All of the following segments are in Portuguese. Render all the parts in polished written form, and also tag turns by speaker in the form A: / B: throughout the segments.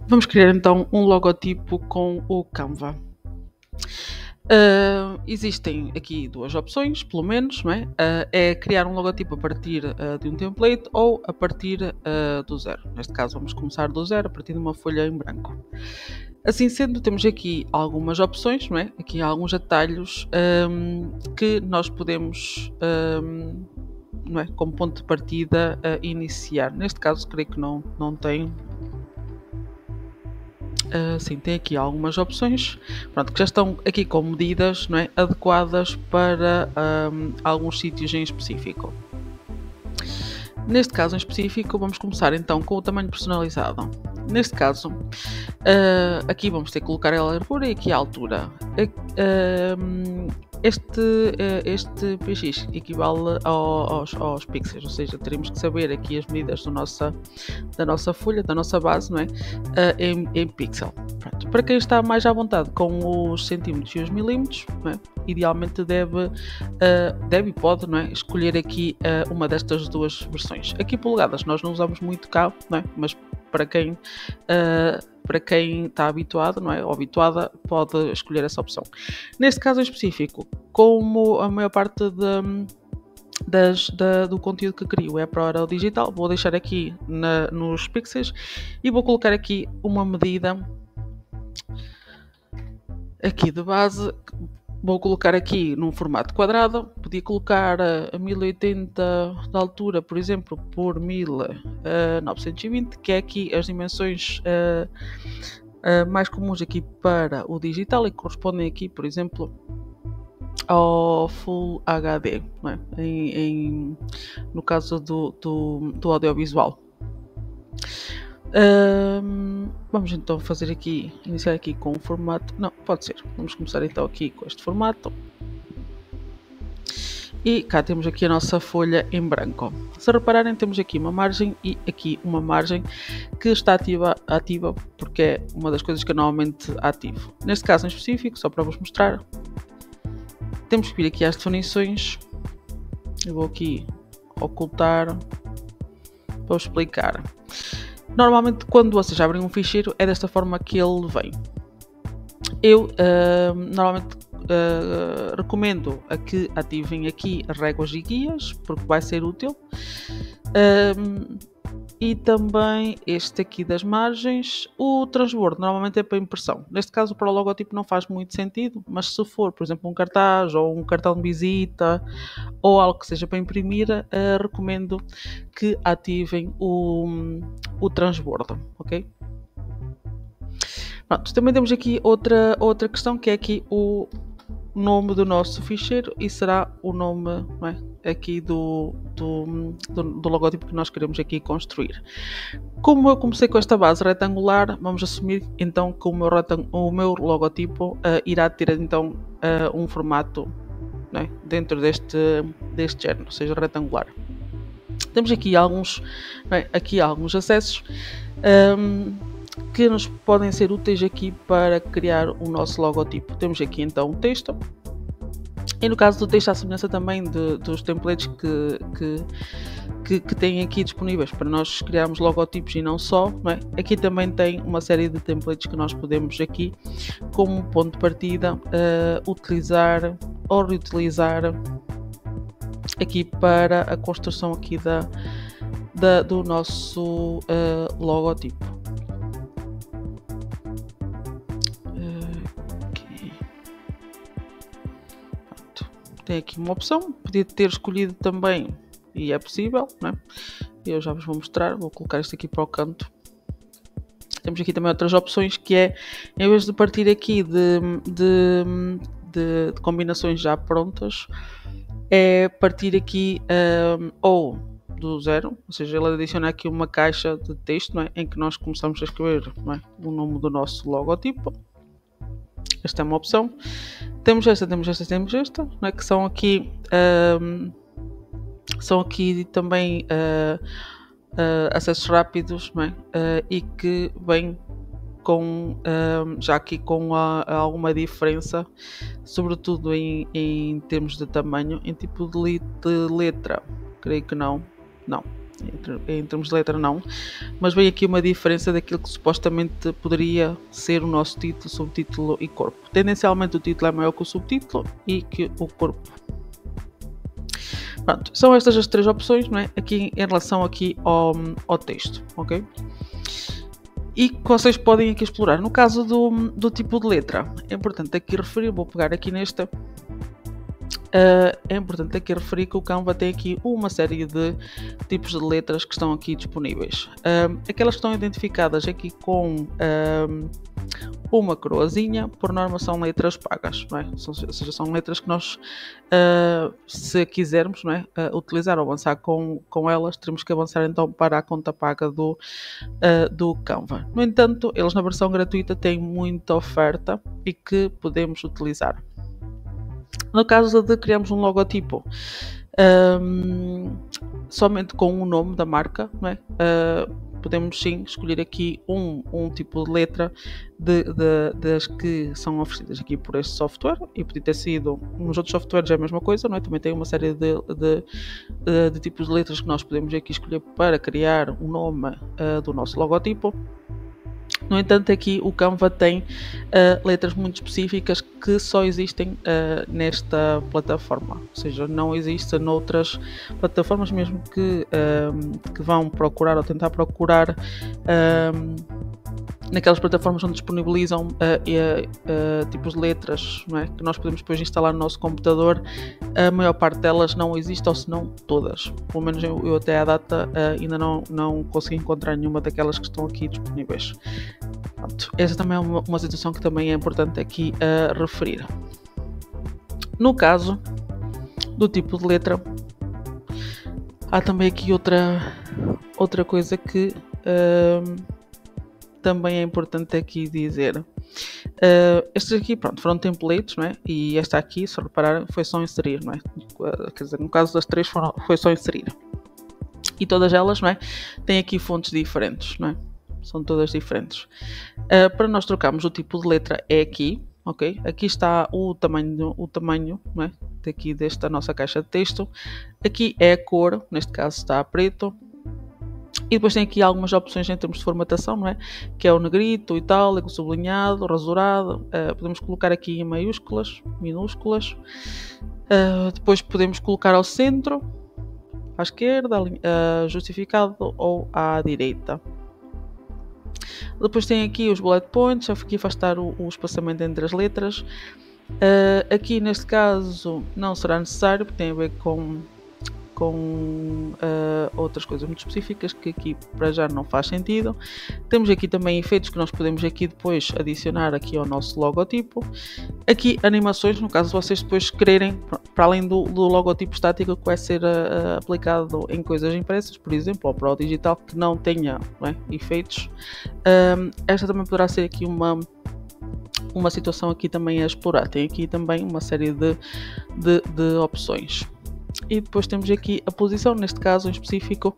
A: Vamos criar então um logotipo com o Canva. Existem aqui duas opções, pelo menos, não é? É criar um logotipo a partir de um template ou a partir do zero. Neste caso, vamos começar do zero, a partir de uma folha em branco. Assim sendo, temos aqui algumas opções, não é? Aqui há alguns atalhos que nós podemos, não é? Como ponto de partida, iniciar. Neste caso, creio que não tem. Sim, tem aqui algumas opções, pronto, que já estão aqui com medidas, não é, adequadas para alguns sítios em específico. Neste caso em específico, vamos começar então com o tamanho personalizado. Neste caso, aqui vamos ter que colocar a largura e aqui a altura. Este PX equivale aos pixels, ou seja, teremos que saber aqui as medidas da nossa folha, da nossa base, não é? Em pixel. Pronto. Para quem está mais à vontade com os centímetros e os milímetros, não é? Idealmente deve e pode, não é? Escolher aqui uma destas duas versões. Aqui polegadas nós não usamos muito cá, não é? Mas para quem está habituado, não é? Ou habituada, pode escolher essa opção. Neste caso em específico, como a maior parte do conteúdo que crio é para o digital, vou deixar aqui nos pixels e vou colocar aqui uma medida aqui de base. Vou colocar aqui num formato quadrado, podia colocar a 1080 de altura, por exemplo, por 1920, que é aqui as dimensões mais comuns aqui para o digital e que correspondem aqui, por exemplo, ao Full HD, não é? No caso do audiovisual. Vamos então iniciar aqui com o formato, não, pode ser, vamos começar então aqui com este formato. E cá temos aqui a nossa folha em branco. Se repararem, temos aqui uma margem e aqui uma margem que está ativa porque é uma das coisas que eu normalmente ativo. Neste caso em específico, só para vos mostrar, temos que vir aqui às definições. Eu vou aqui ocultar para explicar. Normalmente, quando vocês abrem um ficheiro, é desta forma que ele vem. Eu normalmente recomendo a que ativem aqui as réguas e guias, porque vai ser útil. E também este aqui das margens. O transbordo normalmente é para impressão. Neste caso, para o logotipo não faz muito sentido, mas se for, por exemplo, um cartaz ou um cartão de visita ou algo que seja para imprimir, recomendo que ativem o transbordo, ok? Pronto, também temos aqui outra questão, que é aqui o nome do nosso ficheiro e será o nome, não é? Aqui do logotipo que nós queremos aqui construir. Como eu comecei com esta base retangular, vamos assumir então que o meu logotipo irá ter então um formato, não é? Dentro deste género, ou seja, retangular. Temos aqui alguns acessos que nos podem ser úteis aqui para criar o nosso logotipo. Temos aqui então o texto. E no caso do texto, à semelhança também dos templates que têm aqui disponíveis para nós criarmos logotipos e não só, não é? Aqui também tem uma série de templates que nós podemos aqui, como ponto de partida, utilizar ou reutilizar aqui para a construção aqui do nosso logotipo. Tem aqui uma opção, podia ter escolhido também, e é possível, não é? Eu já vos vou mostrar, vou colocar isto aqui para o canto. Temos aqui também outras opções, que é, em vez de partir aqui de combinações já prontas, é partir aqui ou do zero, ou seja, ele adiciona aqui uma caixa de texto, não é? Em que nós começamos a escrever, não é? O nome do nosso logotipo. Esta é uma opção. Temos esta, não é? Que são aqui também acessos rápidos, não é? E que vêm com já aqui com alguma diferença, sobretudo em termos de tamanho. Em tipo de letra, creio que não. em termos de letra não, mas vem aqui uma diferença daquilo que supostamente poderia ser o nosso título, subtítulo e corpo. Tendencialmente o título é maior que o subtítulo e que o corpo. Pronto, são estas as três opções, não é? Aqui em relação aqui ao texto, ok? E que vocês podem aqui explorar. No caso do tipo de letra, é importante aqui referir, vou pegar aqui nesta. É importante aqui referir que o Canva tem aqui uma série de tipos de letras que estão aqui disponíveis. Aquelas que estão identificadas aqui com uma coroazinha, por norma são letras pagas, não é? Ou seja, são letras que nós, se quisermos, não é, utilizar ou avançar com elas, teremos que avançar então para a conta paga do Canva. No entanto, eles na versão gratuita têm muita oferta e que podemos utilizar. No caso de criarmos um logotipo somente com o nome da marca, não é? Podemos sim escolher aqui um tipo de letra das que são oferecidas aqui por este software, e podia ter sido nos outros softwares é a mesma coisa, não é? Também tem uma série de tipos de letras que nós podemos aqui escolher para criar o nome do nosso logotipo. No entanto, aqui o Canva tem letras muito específicas que só existem nesta plataforma, ou seja, não existe noutras plataformas, mesmo que vão procurar ou tentar procurar naquelas plataformas onde disponibilizam tipos de letras, não é? Que nós podemos depois instalar no nosso computador. A maior parte delas não existe, ou se não todas. Pelo menos eu até à data ainda não consegui encontrar nenhuma daquelas que estão aqui disponíveis. Pronto, essa também é uma situação que também é importante aqui referir. No caso do tipo de letra, há também aqui outra coisa que também é importante aqui dizer. Estes aqui, pronto, foram templates, não é? E esta aqui, se repararem, foi só inserir, não é? Quer dizer, no caso das três foi só inserir. E todas elas, não é? Têm aqui fontes diferentes, não é? São todas diferentes. Para nós trocarmos o tipo de letra é aqui, ok? Aqui está o tamanho, não é? Daqui desta nossa caixa de texto. Aqui é a cor, neste caso está a preto. E depois tem aqui algumas opções em termos de formatação, não é? Que é o negrito, o itálico, o sublinhado, o rasurado. Podemos colocar aqui em maiúsculas, minúsculas. Depois podemos colocar ao centro, à esquerda, justificado ou à direita. Depois tem aqui os bullet points, aqui afastar o espaçamento entre as letras. Aqui neste caso não será necessário, porque tem a ver com outras coisas muito específicas que aqui para já não faz sentido. Temos aqui também efeitos que nós podemos aqui depois adicionar aqui ao nosso logotipo. Aqui animações, no caso vocês depois quererem, para além do logotipo estático que vai ser aplicado em coisas impressas, por exemplo, ou para o digital que não tenha, não é, efeitos. Esta também poderá ser aqui uma situação aqui também a explorar. Tem aqui também uma série de opções. E depois temos aqui a posição, neste caso em específico,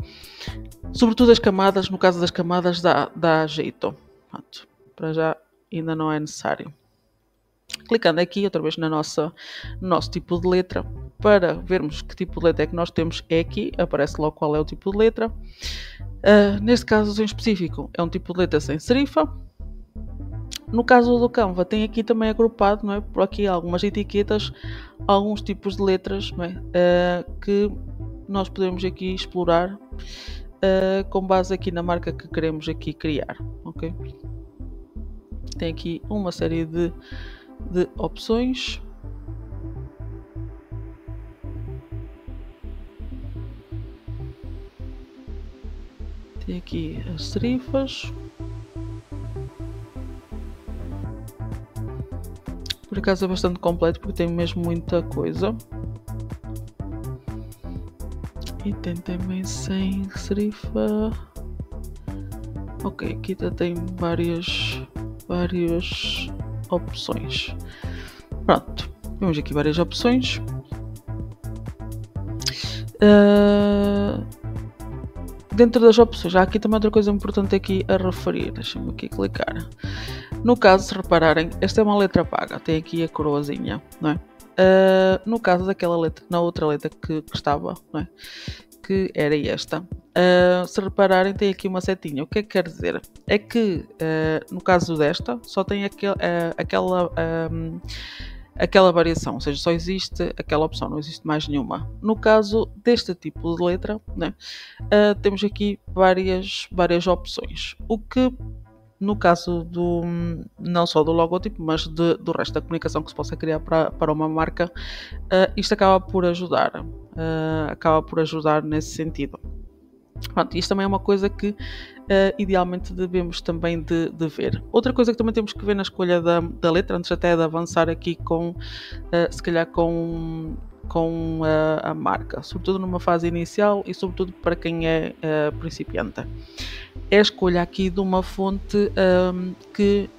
A: sobretudo as camadas. No caso das camadas dá jeito. Pronto, para já ainda não é necessário. Clicando aqui outra vez no nosso tipo de letra, para vermos que tipo de letra é que nós temos, é aqui, aparece logo qual é o tipo de letra. Neste caso em específico é um tipo de letra sem serifa. No caso do Canva tem aqui também agrupado, não é, por aqui algumas etiquetas, alguns tipos de letras, não é, que nós podemos aqui explorar com base aqui na marca que queremos aqui criar, ok? Tem aqui uma série de opções. Tem aqui as serifas. Por acaso é bastante completo porque tem mesmo muita coisa. E tem também sem serifa. Ok, aqui tem várias opções. Pronto, temos aqui várias opções. Dentro das opções, há aqui também outra coisa importante aqui a referir. Deixa-me aqui clicar. No caso, se repararem, esta é uma letra paga, tem aqui a coroazinha, não é? No caso daquela letra, na outra letra que estava, não é? Que era esta. Se repararem, tem aqui uma setinha. O que é que quer dizer? É que no caso desta só tem aquela variação, ou seja, só existe aquela opção, não existe mais nenhuma. No caso deste tipo de letra, né, temos aqui várias opções. O que no caso não só do logotipo, mas do resto da comunicação que se possa criar para uma marca, isto acaba por ajudar. Acaba por ajudar nesse sentido. Pronto, isto também é uma coisa que idealmente devemos também de ver. Outra coisa que também temos que ver na escolha da letra, antes até de avançar aqui se calhar com a marca, sobretudo numa fase inicial e sobretudo para quem é principiante, é a escolha aqui de uma fonte que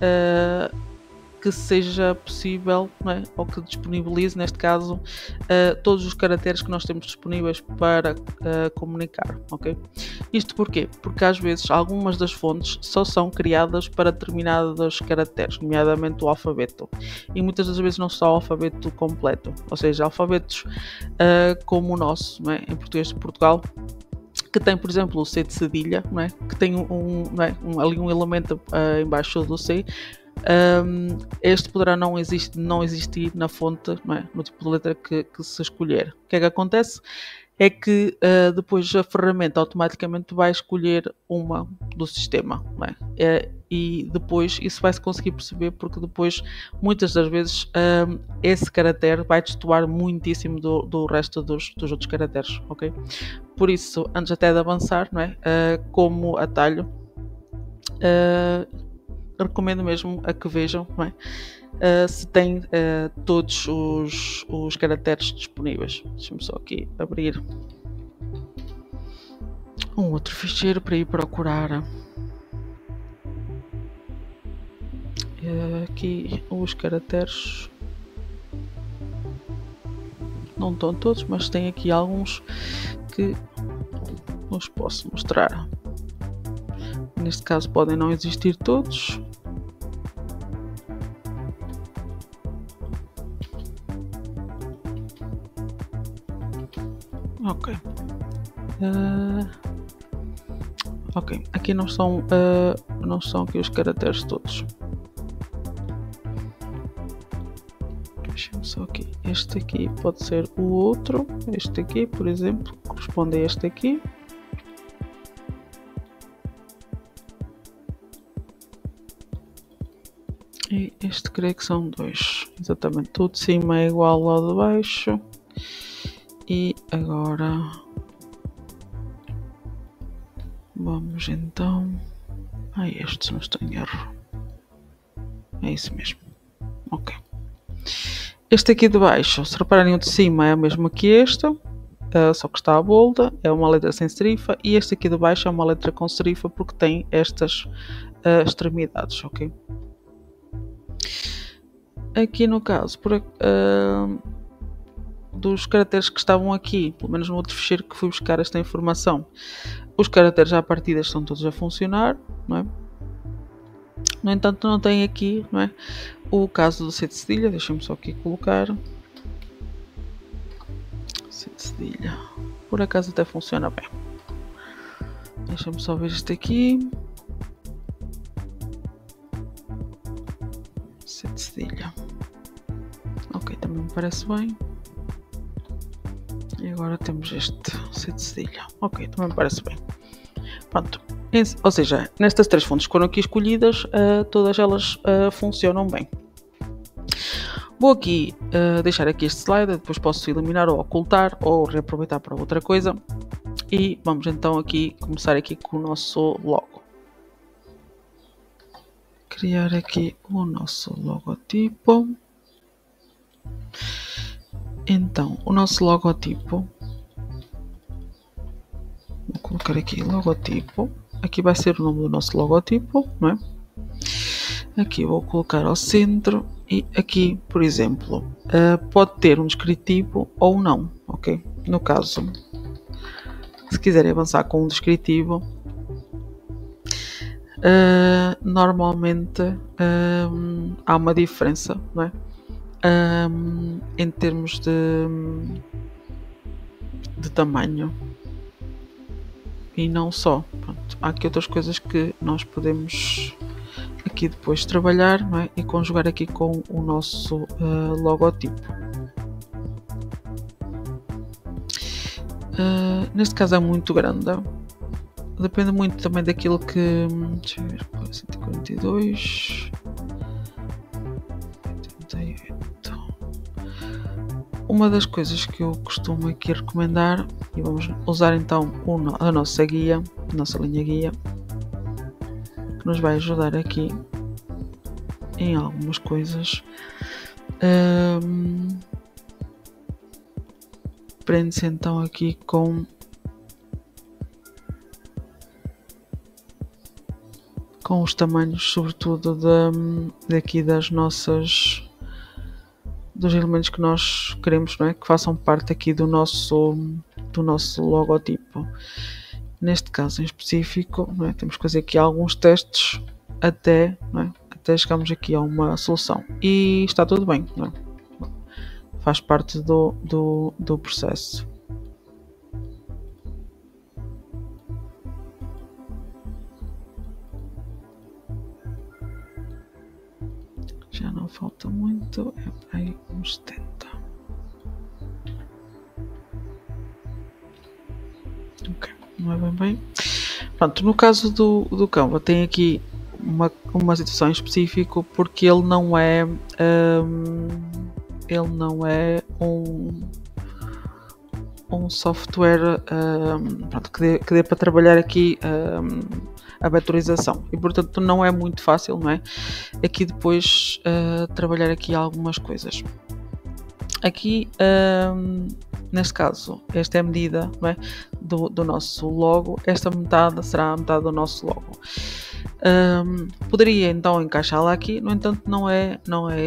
A: seja possível, não é? Ou que disponibilize, neste caso, todos os caracteres que nós temos disponíveis para comunicar, ok? Isto porquê? Porque às vezes algumas das fontes só são criadas para determinados caracteres, nomeadamente o alfabeto, e muitas das vezes não só o alfabeto completo, ou seja, alfabetos como o nosso, não é? Em português de Portugal, que tem, por exemplo, o C de cedilha, não é? Que tem ali um elemento embaixo do C. Este poderá não existir na fonte, não é? No tipo de letra que se escolher. O que é que acontece? É que depois a ferramenta automaticamente vai escolher uma do sistema, não é? E depois isso vai-se conseguir perceber, porque depois muitas das vezes esse caractere vai destoar muitíssimo do resto dos outros caracteres, ok? Por isso, antes até de avançar, não é? Como atalho, recomendo mesmo a que vejam, não é? Se tem todos os caracteres disponíveis. Deixa-me só aqui abrir um outro ficheiro para ir procurar aqui os caracteres. Não estão todos, mas tem aqui alguns que os posso mostrar. Neste caso podem não existir todos. Ok. Ok, aqui não são aqui os caracteres todos. Deixa-me só aqui. Este aqui pode ser o outro. Este aqui, por exemplo, corresponde a este aqui. E este creio que são dois. Exatamente, tudo de cima é igual ao de baixo. E agora vamos então a este, se não estou em erro. É isso mesmo. Ok. Este aqui de baixo, se repararem, o de cima é o mesmo que este, só que está à bolda, é uma letra sem serifa, e este aqui de baixo é uma letra com serifa porque tem estas extremidades, ok? Aqui no caso, dos caracteres que estavam aqui, pelo menos no outro ficheiro que fui buscar esta informação, os caracteres à partida estão todos a funcionar, não é? No entanto, não tem aqui, não é? O caso do C de cedilha, deixa-me só aqui colocar. C de cedilha, por acaso até funciona bem. Deixa-me só ver este aqui. C de cedilha. Ok, também me parece bem. E agora temos este C de cedilha. Ok, também me parece bem. Pronto. Ou seja, nestas três fontes que foram aqui escolhidas, todas elas funcionam bem. Vou aqui deixar aqui este slide, depois posso eliminar ou ocultar ou reaproveitar para outra coisa. E vamos então aqui começar aqui com o nosso logo. Criar aqui o nosso logotipo. Então, o nosso logotipo, vou colocar aqui logotipo. Aqui vai ser o nome do nosso logotipo, não é? Aqui vou colocar ao centro e aqui, por exemplo, pode ter um descritivo ou não, ok? No caso, se quiserem avançar com um descritivo, normalmente há uma diferença, não é? em termos de tamanho. E não só. Pronto, há aqui outras coisas que nós podemos aqui depois trabalhar, não é? E conjugar aqui com o nosso logotipo. Neste caso é muito grande. Depende muito também daquilo que... Deixa eu ver, 142... 88... Uma das coisas que eu costumo aqui recomendar, e vamos usar então a nossa guia, a nossa linha guia, que nos vai ajudar aqui em algumas coisas. Prende-se então aqui com os tamanhos, sobretudo daqui das nossas... dos elementos que nós queremos, não é? Que façam parte aqui do nosso logotipo. Neste caso em específico, não é? Temos que fazer aqui alguns testes até, não é? Até chegarmos aqui a uma solução. E está tudo bem, não é? Faz parte do processo. Já não falta muito, é para aí uns 70. Ok, não é bem. Pronto, no caso do Canva tem aqui uma situação em específico, porque ele não é um software pronto, que dê para trabalhar aqui a vetorização, e portanto não é muito fácil, não é? Aqui depois trabalhar aqui algumas coisas. Aqui neste caso, esta é a medida, não é? do nosso logo. Esta metade será a metade do nosso logo. Poderia então encaixá-la aqui, no entanto não é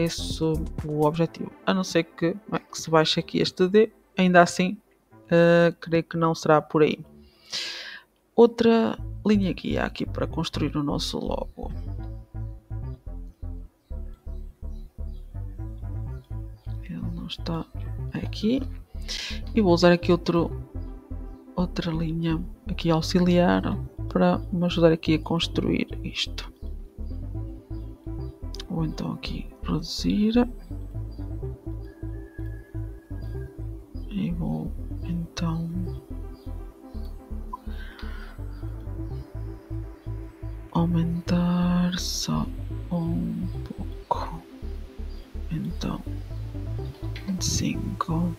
A: esse o objetivo, a não ser que se baixe aqui este D. Ainda assim creio que não será por aí. Outra linha guia aqui para construir o nosso logo. Ele não está aqui. E vou usar aqui outra linha aqui auxiliar para me ajudar aqui a construir isto. Vou então aqui reduzir. E vou então aumentar só um pouco. Então 25.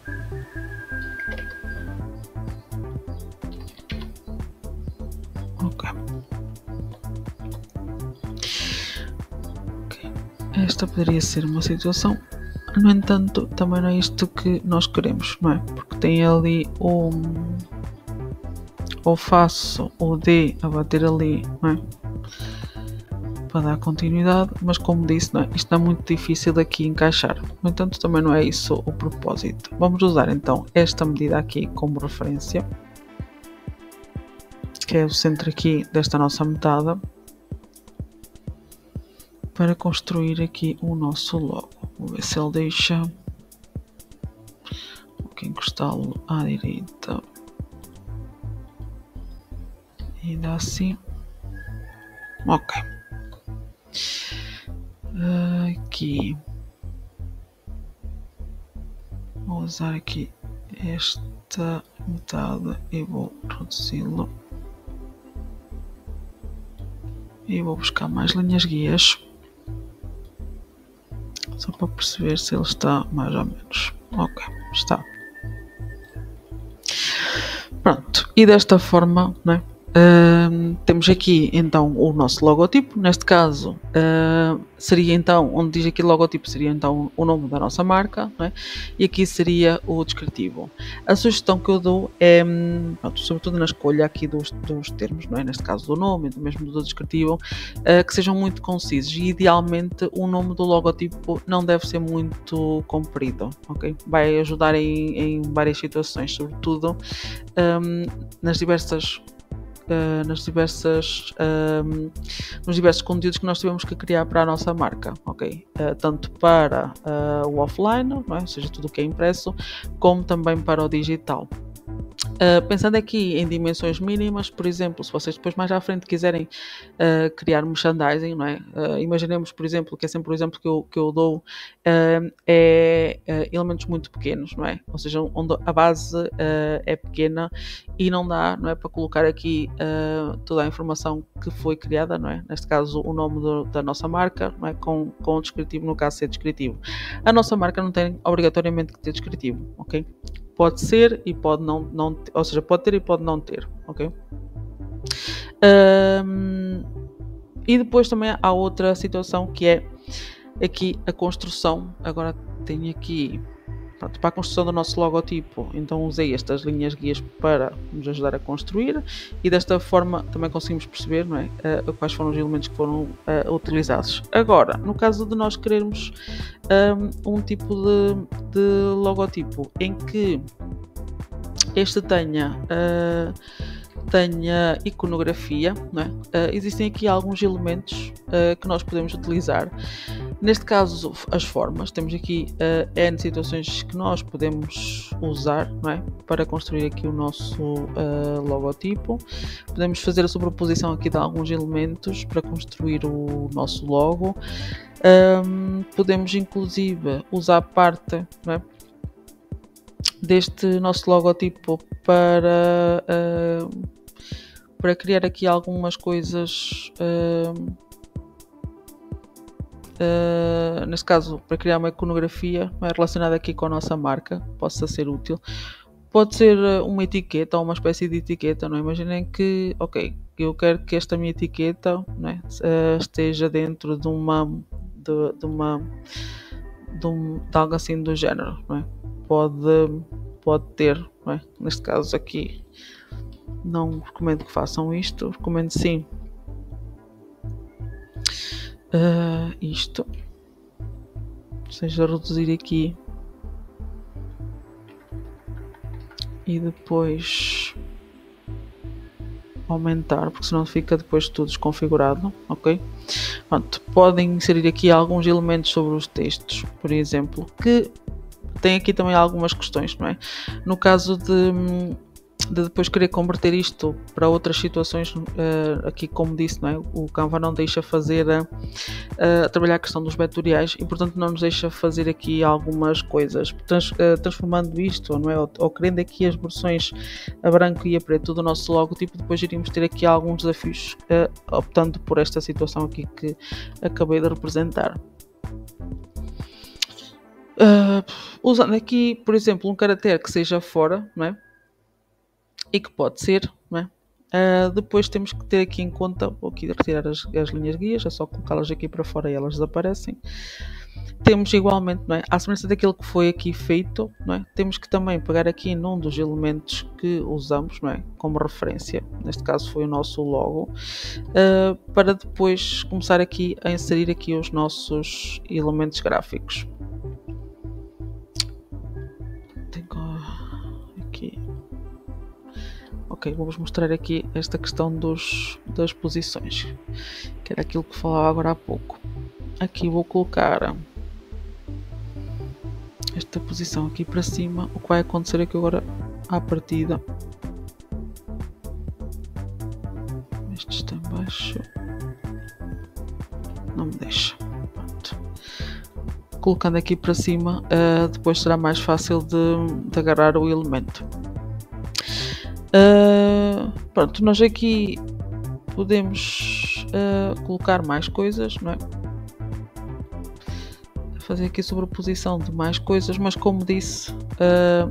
A: Ok. Esta poderia ser uma situação. No entanto, também não é isto que nós queremos, não é? Porque tem ali ou faço o D a bater ali, não é? Para dar continuidade, mas como disse, não é? Isto é muito difícil aqui encaixar. No entanto, também não é isso o propósito. Vamos usar então esta medida aqui como referência, que é o centro aqui desta nossa metade, para construir aqui o nosso logo. Vou ver se ele deixa. Vou encostá-lo à direita. E dá assim. Ok. Aqui. Vou usar aqui esta metade e vou reduzi-lo. E vou buscar mais linhas guias, só para perceber se ele está mais ou menos. Ok, está. Pronto, e desta forma, né, temos aqui então o nosso logotipo. Neste caso seria então, onde diz aqui logotipo, seria então o nome da nossa marca, né? E aqui seria o descritivo. A sugestão que eu dou é, pronto, sobretudo na escolha aqui dos termos, não é? Neste caso do nome, mesmo do descritivo, que sejam muito concisos, e idealmente o nome do logotipo não deve ser muito comprido, ok? Vai ajudar em várias situações, sobretudo nas diversas nos diversos conteúdos que nós tivemos que criar para a nossa marca, ok? Tanto para o offline, não é? Ou seja, tudo o que é impresso, como também para o digital. Pensando aqui em dimensões mínimas, por exemplo, se vocês depois mais à frente quiserem criar merchandising, não é? Imaginemos, por exemplo, que é sempre o exemplo que eu dou, elementos muito pequenos, não é? Ou seja, onde a base é pequena e não dá, não é, para colocar aqui toda a informação que foi criada, não é? Neste caso, o nome da nossa marca, não é? Com o descritivo, no caso ser descritivo. A nossa marca não tem obrigatoriamente que ter descritivo, ok? Pode ser e pode não ter, ou seja, pode ter e pode não ter, ok? E depois também há outra situação que é aqui a construção. Agora tenho aqui, pronto, para a construção do nosso logotipo, então usei estas linhas guias para nos ajudar a construir e desta forma também conseguimos perceber, não é, quais foram os elementos que foram utilizados. Agora, no caso de nós querermos um tipo de logotipo em que este tenha iconografia, não é? Existem aqui alguns elementos que nós podemos utilizar. Neste caso, as formas. Temos aqui N situações que nós podemos usar, não é? Para construir aqui o nosso logotipo. Podemos fazer a sobreposição aqui de alguns elementos para construir o nosso logo. Podemos inclusive usar parte, não é, deste nosso logotipo para criar aqui algumas coisas, neste caso para criar uma iconografia relacionada aqui com a nossa marca, possa ser útil. Pode ser uma etiqueta ou uma espécie de etiqueta, não é? Imaginem que, ok, eu quero que esta minha etiqueta, não é, esteja dentro de algo assim do género, não é? Pode ter, não é? Neste caso aqui não recomendo que façam isto, recomendo sim isto, ou seja, reduzir aqui e depois aumentar, porque senão fica depois tudo desconfigurado, ok? Pronto, podem inserir aqui alguns elementos sobre os textos, por exemplo, que tem aqui também algumas questões, não é? No caso de depois querer converter isto para outras situações, aqui como disse, não é? O Canva não deixa fazer trabalhar a questão dos vetoriais e portanto não nos deixa fazer aqui algumas coisas, transformando isto, não é? Ou querendo aqui as versões a branco e a preto do nosso logotipo, depois iríamos ter aqui alguns desafios optando por esta situação aqui que acabei de representar. Usando aqui, por exemplo, um caractere que seja fora, não é? E que pode ser, não é? Depois temos que ter aqui em conta, vou aqui retirar as linhas guias, é só colocá-las aqui para fora e elas desaparecem. Temos igualmente, não é? À semelhança daquilo que foi aqui feito, não é? Temos que também pegar aqui num dos elementos que usamos, não é? Como referência, neste caso foi o nosso logo, para depois começar aqui a inserir aqui os nossos elementos gráficos. Ok, vou-vos mostrar aqui esta questão das posições, que era aquilo que falava agora há pouco. Aqui vou colocar esta posição aqui para cima. O que vai acontecer é que agora, à partida, este está em baixo, não me deixa. Pronto. Colocando aqui para cima, depois será mais fácil de agarrar o elemento. Pronto, nós aqui podemos colocar mais coisas, não é? Fazer aqui a sobreposição de mais coisas, mas como disse,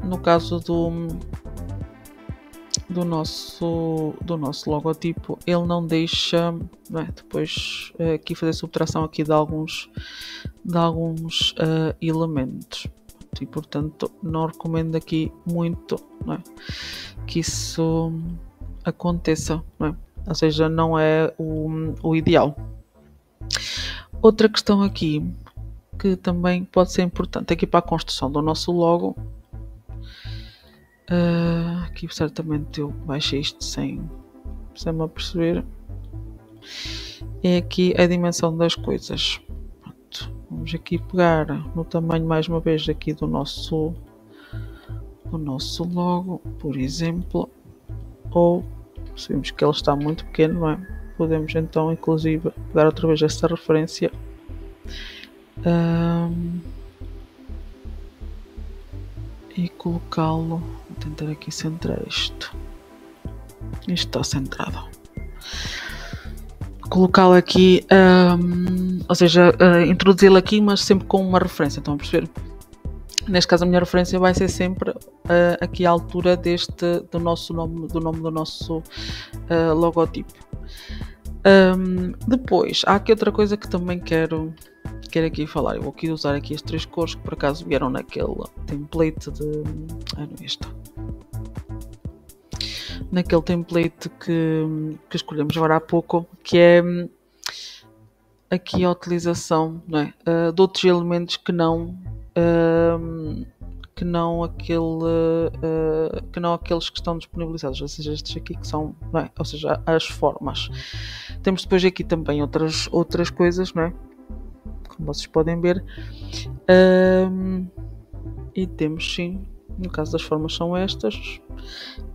A: no caso do nosso logotipo, ele não deixa, não é? Depois aqui fazer subtração aqui de alguns elementos. E portanto não recomendo aqui muito, não é, que isso aconteça, não é? Ou seja, não é o ideal. Outra questão aqui que também pode ser importante aqui para a construção do nosso logo, aqui certamente eu baixei isto sem Se-me a perceber, é aqui a dimensão das coisas. Pronto, vamos aqui pegar no tamanho mais uma vez aqui do nosso logo, por exemplo, ou se vimos que ele está muito pequeno, não é? Podemos então inclusive pegar outra vez esta referência e colocá-lo, vou tentar aqui centrar isto está centrado, colocá-lo aqui, ou seja, introduzi-lo aqui, mas sempre com uma referência, estão a perceber? Neste caso a minha referência vai ser sempre aqui à altura do nome do nosso logotipo. Depois, há aqui outra coisa que também quero aqui falar. Eu vou aqui usar aqui as 3 cores que por acaso vieram naquele template naquele template que escolhemos agora há pouco, que é aqui a utilização, não é, de outros elementos que não aqueles que estão disponibilizados, ou seja, estes aqui que são, não é? Ou seja, as formas. Temos depois aqui também outras coisas, não é? Como vocês podem ver, e temos sim, no caso das formas são estas,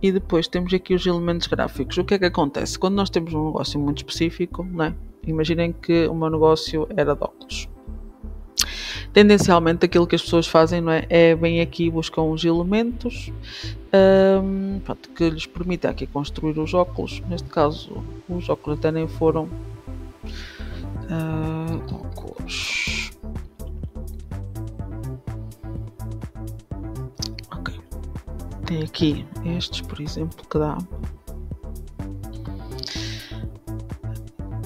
A: e depois temos aqui os elementos gráficos. O que é que acontece? Quando nós temos um negócio muito específico, não é? Imaginem que o meu negócio era de óculos. Tendencialmente aquilo que as pessoas fazem, não é? É bem aqui buscam os elementos que lhes permitem aqui construir os óculos. Neste caso os óculos até nem foram óculos. Ok. Tem aqui estes, por exemplo, que dá.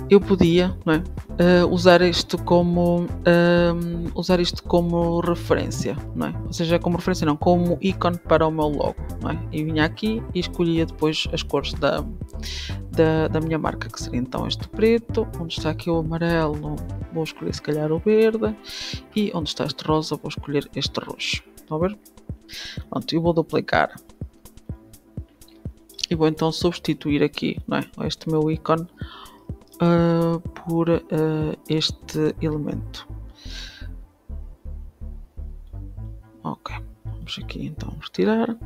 A: Eu podia, não é? Usar isto como referência, não é? Ou seja, como referência não, como ícone para o meu logo, não é? E vinha aqui e escolhia depois as cores da minha marca, que seria então este preto, onde está aqui o amarelo, vou escolher se calhar o verde, e onde está este rosa, vou escolher este roxo. Estão a ver? Pronto, eu vou duplicar e vou então substituir aqui, não é? Este meu ícone por este elemento. Ok, vamos aqui então retirar,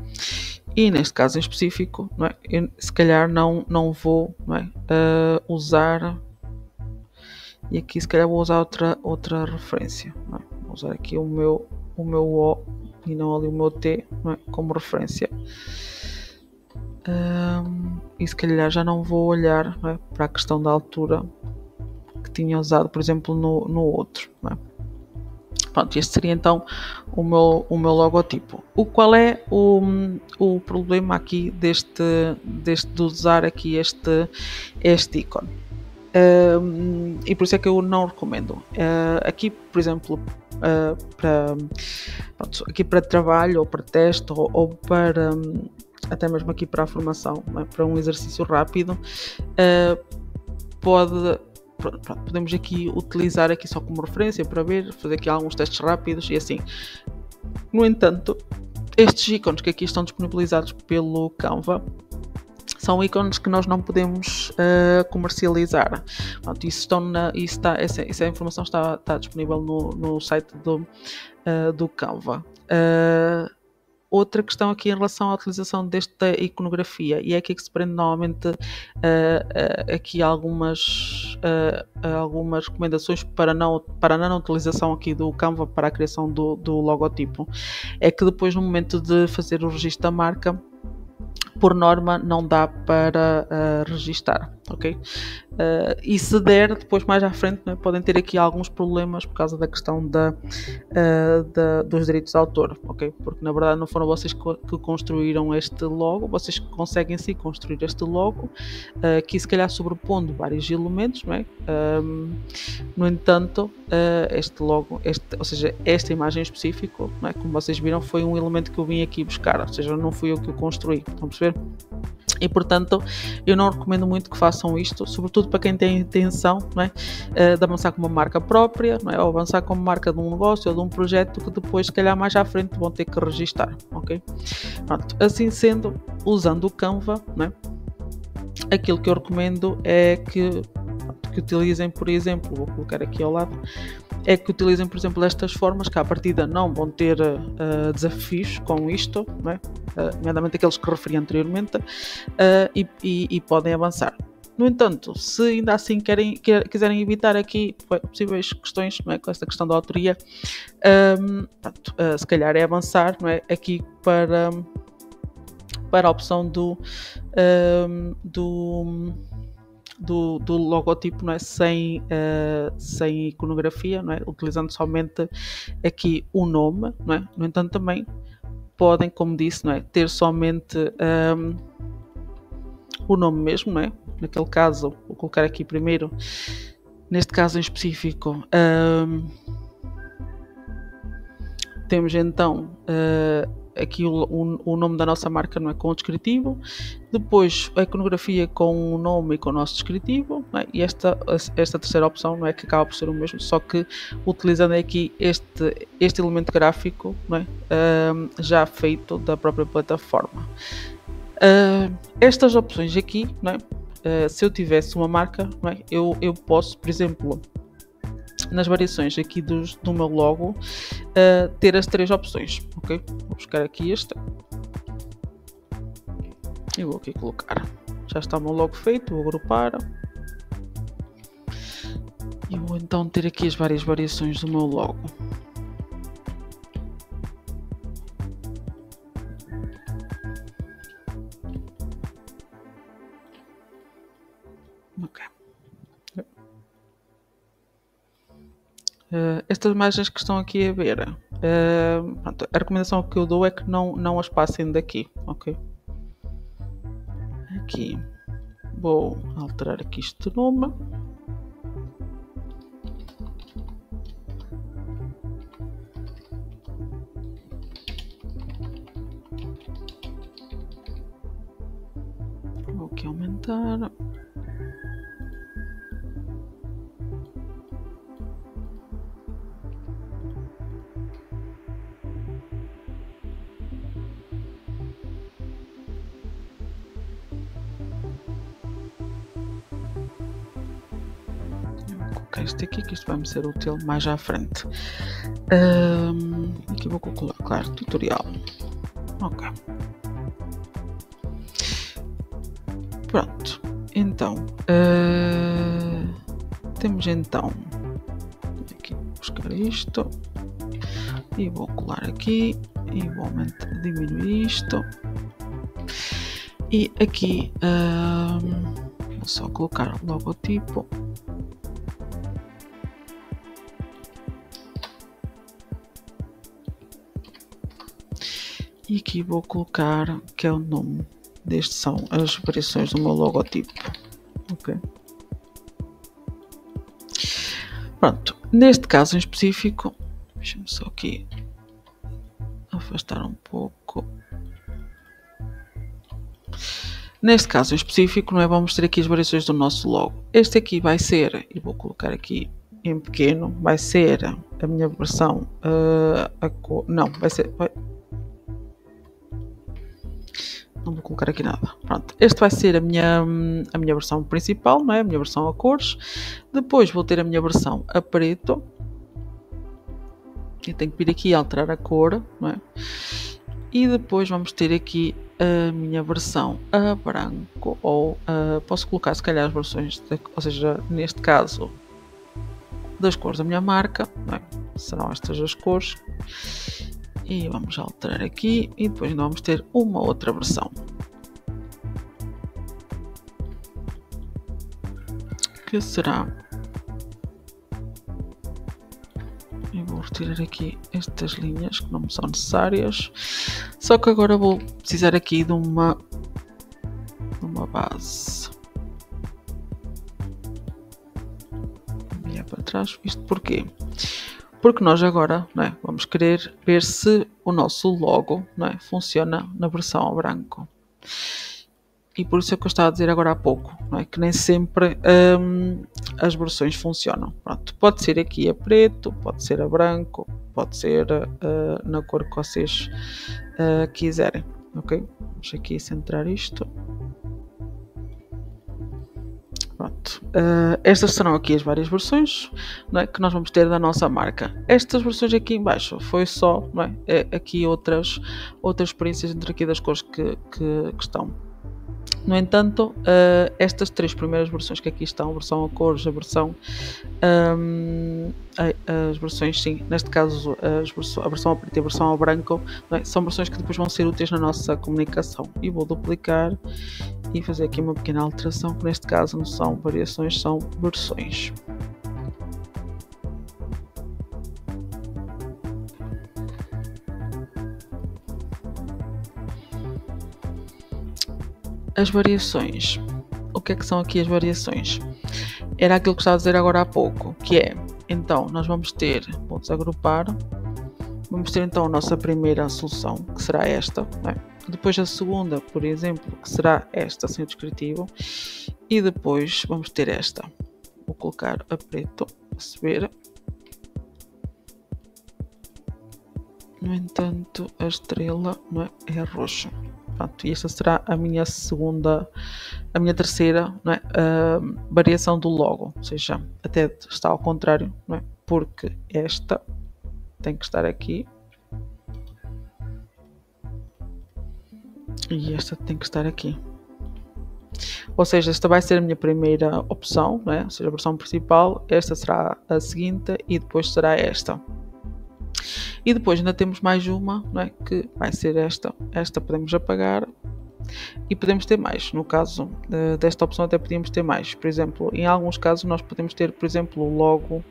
A: e neste caso em específico, não é? Eu, se calhar não vou, não é? Usar, e aqui se calhar vou usar outra referência, não é? Vou usar aqui o meu O e não ali o meu T, não é? Como referência. E se calhar já não vou olhar, não é? Para a questão da altura que tinha usado, por exemplo, no outro, não é? Pronto, este seria então o meu logotipo. Qual é o problema aqui de usar aqui este ícone? E por isso é que eu não recomendo. Aqui, por exemplo, aqui para trabalho ou para teste ou para até mesmo aqui para a formação, é? Para um exercício rápido, podemos aqui utilizar aqui só como referência para ver, fazer aqui alguns testes rápidos e assim. No entanto, estes ícones que aqui estão disponibilizados pelo Canva são ícones que nós não podemos comercializar. Pronto, essa informação está disponível no site do Canva. Outra questão aqui em relação à utilização desta iconografia, e é aqui que se prende normalmente aqui algumas recomendações para a não utilização aqui do Canva para a criação do logotipo, é que depois no momento de fazer o registro da marca, por norma não dá para registar, ok? E se der, depois mais à frente, né, podem ter aqui alguns problemas por causa da questão dos direitos de autor, ok? Porque na verdade não foram vocês que construíram este logo, vocês conseguem sim construir este logo, aqui se calhar sobrepondo vários elementos, não é? No entanto, este logo, ou seja, esta imagem em específico, não é? Como vocês viram, foi um elemento que eu vim aqui buscar, ou seja, não fui eu que o construí, estão a perceber? E portanto eu não recomendo muito que façam isto, sobretudo para quem tem a intenção, não é, de avançar com uma marca própria, não é, ou avançar como marca de um negócio ou de um projeto que depois, se calhar mais à frente, vão ter que registar, ok? Pronto, assim sendo, usando o Canva, não é, aquilo que eu recomendo é que utilizem, por exemplo, vou colocar aqui ao lado, é que utilizem, por exemplo, estas formas que à partida não vão ter desafios com isto, não é? Nomeadamente aqueles que referi anteriormente, e podem avançar. No entanto, se ainda assim quiserem evitar aqui possíveis questões, não é, com esta questão da autoria, se calhar é avançar, não é, aqui para a opção do logotipo, não é? Sem iconografia, não é? Utilizando somente aqui o nome, não é? No entanto, também podem, como disse, não é? Ter somente o nome mesmo, não é? Naquele caso, vou colocar aqui primeiro, neste caso em específico, temos então aqui o nome da nossa marca, não é, com o descritivo, depois a iconografia com o nome e com o nosso descritivo, não é? E esta terceira opção, não é, que acaba por ser o mesmo, só que utilizando aqui este elemento gráfico, não é, já feito da própria plataforma. Estas opções aqui, não é, se eu tivesse uma marca, não é, eu posso, por exemplo, nas variações aqui do meu logo, ter as 3 opções, ok? Vou buscar aqui esta e vou aqui colocar. Já está o meu logo feito, vou agrupar e vou então ter aqui as várias variações do meu logo. Ok. Estas imagens que estão aqui a ver, pronto, a recomendação que eu dou é que não as passem daqui, ok? Aqui vou alterar aqui este nome. Vou aqui aumentar. Este aqui, que isto vai me ser útil mais à frente. Aqui vou colocar tutorial. Ok. Pronto. Então, temos então aqui, buscar isto e vou colar aqui e vou diminuir isto e aqui vou só colocar o logotipo. E aqui vou colocar que é o nome. Destes são as variações do meu logotipo. Ok. Pronto. Neste caso em específico, deixa-me só aqui afastar um pouco. Neste caso em específico, não é? Vamos ter aqui as variações do nosso logo. Este aqui vai ser, e vou colocar aqui em pequeno, vai ser a minha versão. Não vou colocar aqui nada. Pronto, este vai ser a minha versão principal, não é? A minha versão a cores. Depois vou ter a minha versão a preto. Eu tenho que vir aqui e alterar a cor, não é? E depois vamos ter aqui a minha versão a branco, ou posso colocar se calhar as versões, ou seja, neste caso, das cores da minha marca, não é? Serão estas as cores. E vamos alterar aqui e depois ainda vamos ter uma outra versão. Que será... Eu vou retirar aqui estas linhas que não me são necessárias. Só que agora vou precisar aqui de uma base. Vou enviar para trás. Isto porquê? Porque nós agora, não é, vamos querer ver se o nosso logo, não é, funciona na versão a branco. E por isso é que eu estava a dizer agora há pouco, não é, que nem sempre as versões funcionam. Pronto, pode ser aqui a preto, pode ser a branco, pode ser na cor que vocês quiserem. Ok? Vamos aqui centrar isto. estas serão aqui as várias versões, não é, que nós vamos ter da nossa marca. Estas versões aqui em baixo foi só, não é, aqui outras experiências entre aqui das cores que estão. No entanto, estas 3 primeiras versões que aqui estão, a versão a cores, as versões, sim, neste caso a versão a preto e a versão ao branco, é? São versões que depois vão ser úteis na nossa comunicação. E vou duplicar e fazer aqui uma pequena alteração, que neste caso não são variações, são versões. As variações. O que é que são aqui as variações? Era aquilo que estava a dizer agora há pouco, que é, então, nós vamos ter, vou desagrupar, vamos ter então a nossa primeira solução, que será esta, né? Depois a segunda, por exemplo, que será esta, sem o descritivo, e depois vamos ter esta. Vou colocar a preto, perceber. No entanto, a estrela, não é roxa. Pronto, e esta será a minha terceira, não é? Variação do logo, ou seja, até está ao contrário, não é? Porque esta tem que estar aqui e esta tem que estar aqui. Ou seja, esta vai ser a minha primeira opção, não é? Ou seja, a versão principal, esta será a seguinte e depois será esta. E depois ainda temos mais uma, não é? Que vai ser esta. Esta podemos apagar e podemos ter mais. No caso desta opção até podíamos ter mais. Por exemplo, em alguns casos nós podemos ter, por exemplo, o logo,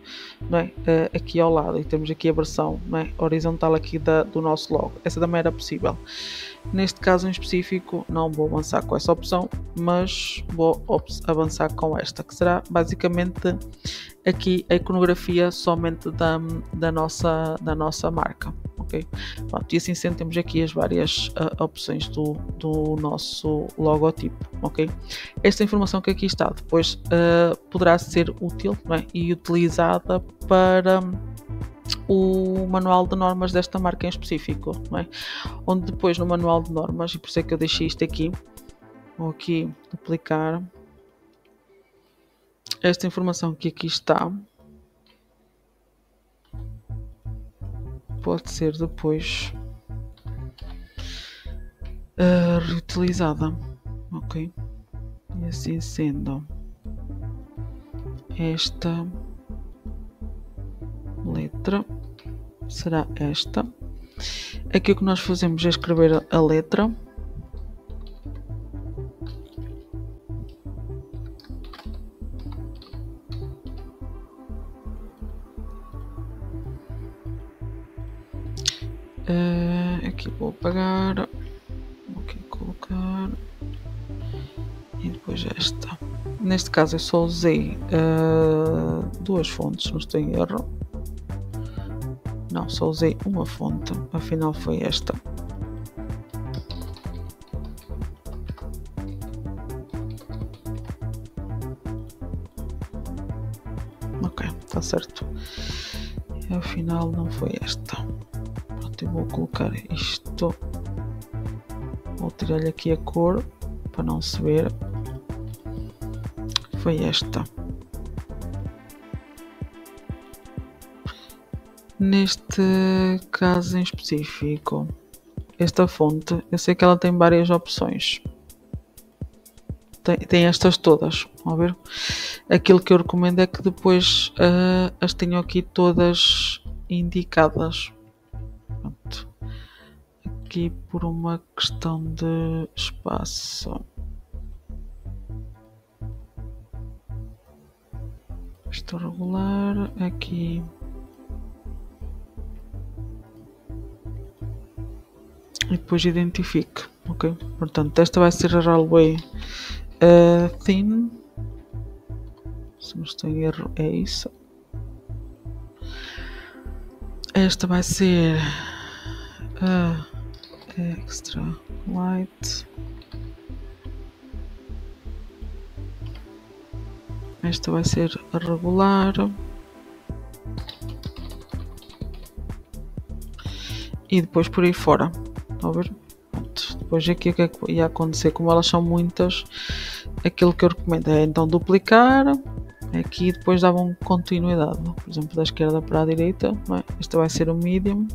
A: não é? Aqui ao lado, e temos aqui a versão, não é? Horizontal aqui do nosso logo. Essa também era possível. Neste caso em específico não vou avançar com essa opção, mas vou avançar com esta, que será basicamente aqui a iconografia somente da nossa marca, ok? Pronto, e assim sendo temos aqui as várias opções do nosso logotipo, ok? Esta informação que aqui está depois poderá ser útil, não é? E utilizada para o manual de normas desta marca em específico, não é? Onde depois no manual de normas, e por isso é que eu deixei isto aqui, vou aqui duplicar esta informação que aqui está, pode ser depois reutilizada, ok? E assim sendo, esta letra será esta. Aqui o que nós fazemos é escrever a letra. Aqui vou apagar, vou aqui colocar e depois esta. Neste caso eu só usei 2 fontes, não estou em erro. Não, só usei uma fonte, afinal foi esta. Ok, está certo. E afinal não foi esta. Pronto, eu vou colocar isto. Vou tirar-lhe aqui a cor para não se ver. Foi esta. Neste caso em específico, esta fonte, eu sei que ela tem várias opções. Tem estas todas, vão ver? Aquilo que eu recomendo é que depois as tenham aqui todas indicadas. Pronto. Aqui por uma questão de espaço. Estou a regular aqui. E depois identifique, ok? Portanto, esta vai ser a Railway Thin. Se não estou em erro, é isso. Esta vai ser a Extra Light. Esta vai ser a regular. E depois por aí fora. Estão a ver? Pronto. Depois aqui o que é que ia acontecer? Como elas são muitas, aquilo que eu recomendo é então duplicar Aqui depois davam continuidade, não? Por exemplo, da esquerda para a direita, não é? Este vai ser o medium.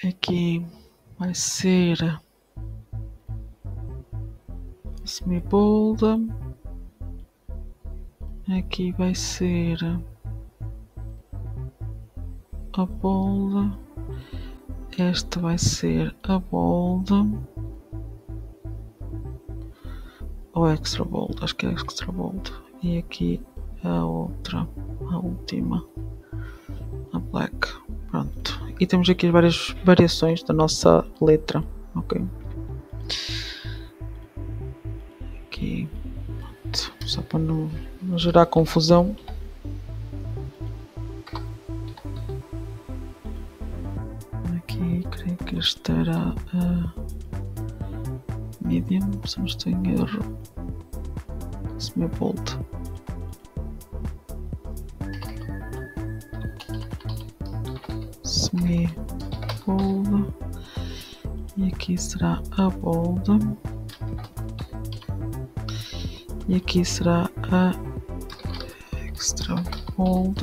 A: Aqui vai ser semi-bold. Aqui vai ser a bold. Este vai ser a bold. Ou extra bold, acho que é extra bold. E aqui a outra, a última, a black. Pronto. E temos aqui várias variações da nossa letra. Ok. Aqui, pronto. Só para não gerar confusão. Aqui, creio que este era a medium, se não estou em erro. Semi-bold. Semi-bold. E aqui será a bold. E aqui será a extra bold.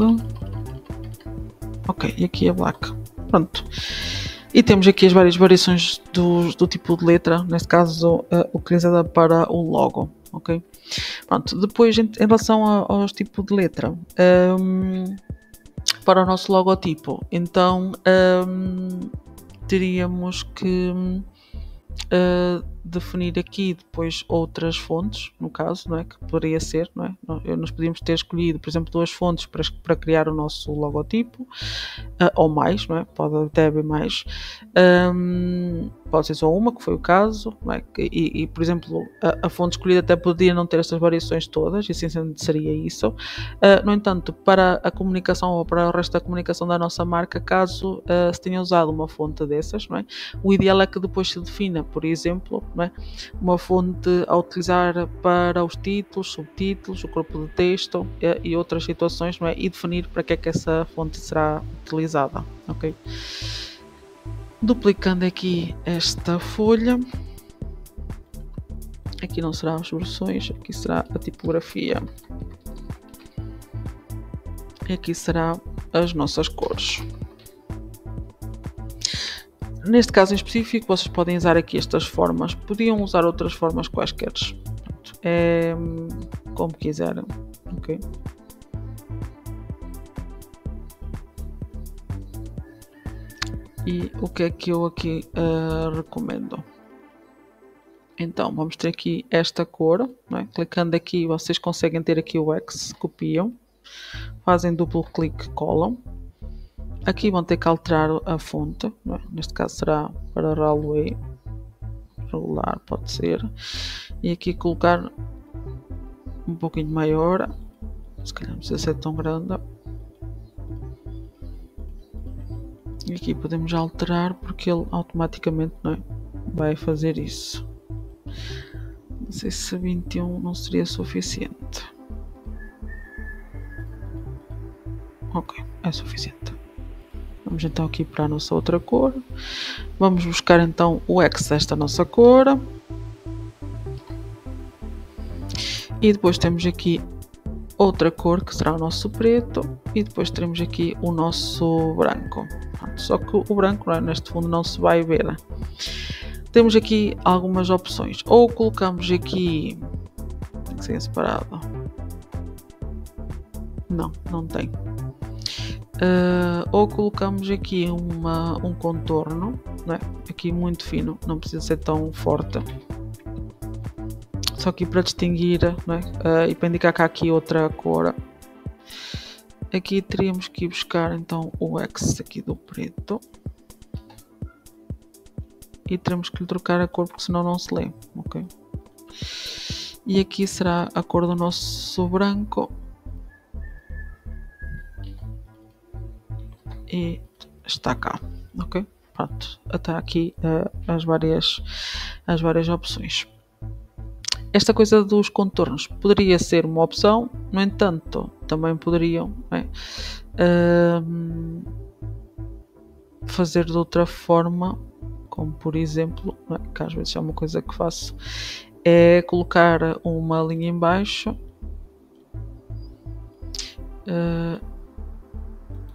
A: Ok, e aqui a black. Pronto. E temos aqui as várias variações do tipo de letra, neste caso utilizada para o logo. Ok? Pronto. Depois, em relação aos tipos de letra, para o nosso logotipo, então teríamos que definir aqui depois outras fontes, no caso, não é? Que poderia ser, não é? Nós podíamos ter escolhido, por exemplo, 2 fontes para criar o nosso logotipo, ou mais, não é? Pode até haver mais, pode ser só uma, que foi o caso, não é? E por exemplo, a fonte escolhida até podia não ter estas variações todas, e essencialmente seria isso. No entanto, para a comunicação ou para o resto da comunicação da nossa marca, caso se tenha usado uma fonte dessas, não é? O ideal é que depois se defina, por exemplo, não é? Uma fonte a utilizar para os títulos, subtítulos, o corpo de texto e outras situações, não é? E definir para que é que essa fonte será utilizada, ok? Duplicando aqui esta folha, aqui não serão as versões, aqui será a tipografia e aqui serão as nossas cores. Neste caso em específico, vocês podem usar aqui estas formas, podiam usar outras formas quaisquer, é como quiserem, ok? E o que é que eu aqui recomendo? Então, vamos ter aqui esta cor, não é? Clicando aqui, vocês conseguem ter aqui o X, copiam, fazem duplo clique, colam. Aqui vão ter que alterar a fonte, não é? Neste caso será para Railway, regular pode ser, e aqui colocar um pouquinho maior, se calhar não precisa ser tão grande. E aqui podemos alterar porque ele automaticamente, não é? Vai fazer isso. Não sei se 21 não seria suficiente. Ok, é suficiente. Vamos então aqui para a nossa outra cor. Vamos buscar então o X desta nossa cor. E depois temos aqui outra cor que será o nosso preto. E depois teremos aqui o nosso branco. Só que o branco, não é? Neste fundo não se vai ver. Temos aqui algumas opções. Ou colocamos aqui... Tem que ser separado. Não tem. Ou colocamos aqui um contorno, não é? Aqui muito fino, não precisa ser tão forte. Só aqui para distinguir, não é? E para indicar que há aqui outra cor. Aqui teríamos que ir buscar então o X aqui do preto. E teremos que lhe trocar a cor porque senão não se lê, ok? E aqui será a cor do nosso branco. E está cá, ok? Pronto, até aqui as várias opções. Esta coisa dos contornos poderia ser uma opção, no entanto, também poderiam, não é? Fazer de outra forma, como por exemplo, não é? Que às vezes é uma coisa que faço, é colocar uma linha em baixo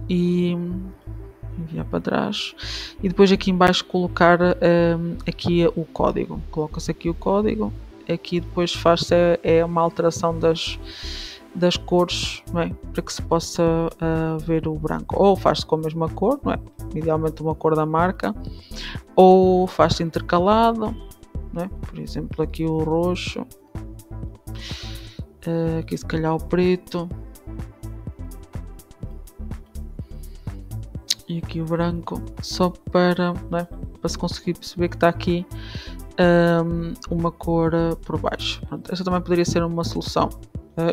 A: e enviar para trás, e depois aqui em baixo colocar aqui o código. Coloca-se aqui o código, aqui depois faz-se uma alteração das cores, não é? Para que se possa ver o branco, ou faz-se com a mesma cor, não é? Idealmente uma cor da marca, ou faz-se intercalado, não é? Por exemplo aqui o roxo, aqui se calhar o preto, e aqui o branco, só para, não é? Para se conseguir perceber que está aqui uma cor por baixo. Pronto, esta também poderia ser uma solução.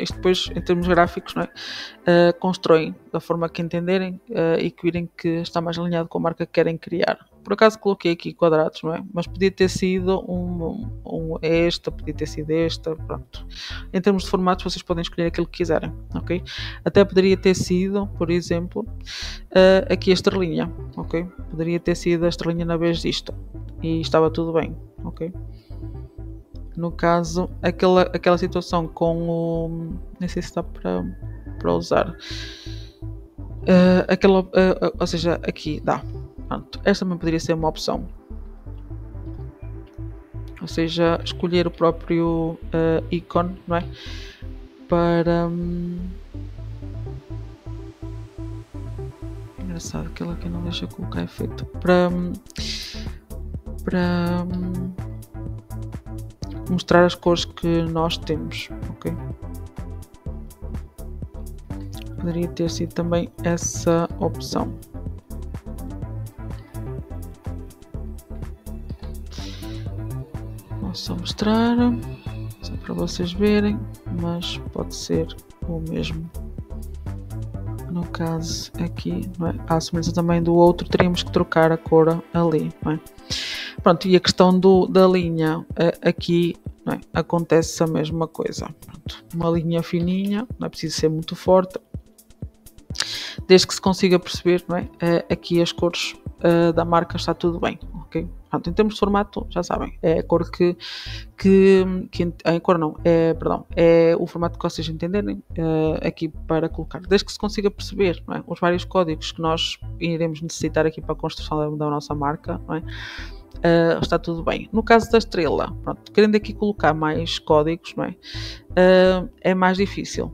A: Isto depois, em termos gráficos, não é? Constroem da forma que entenderem e que virem que está mais alinhado com a marca que querem criar. Por acaso coloquei aqui quadrados, não é? Mas podia ter sido esta, podia ter sido esta, pronto. Em termos de formatos, vocês podem escolher aquilo que quiserem, ok? Até poderia ter sido, por exemplo, aqui a estrelinha, ok? Poderia ter sido a estrelinha na vez disto e estava tudo bem, ok? No caso, aquela situação com o... nem sei se está para usar. Ou seja, aqui dá. Pronto, esta também poderia ser uma opção. Ou seja, escolher o próprio ícone, não é? Para... engraçado que ela aqui não deixa colocar efeito. Para mostrar as cores que nós temos, ok? Poderia ter sido também essa opção. Vou só mostrar, só para vocês verem, mas pode ser o mesmo. No caso aqui, não é? À semelhança também do outro, teríamos que trocar a cor ali, não é? Pronto, e a questão da linha aqui, não é? Acontece a mesma coisa. Pronto, uma linha fininha, não é preciso ser muito forte, desde que se consiga perceber, não é? Aqui as cores da marca está tudo bem, ok? Pronto, em termos de formato, já sabem, é a cor a cor não, perdão, é o formato que vocês entenderem aqui para colocar, desde que se consiga perceber, não é? Os vários códigos que nós iremos necessitar aqui para a construção da nossa marca, não é? Está tudo bem. No caso da estrela, pronto, querendo aqui colocar mais códigos, não é? É mais difícil.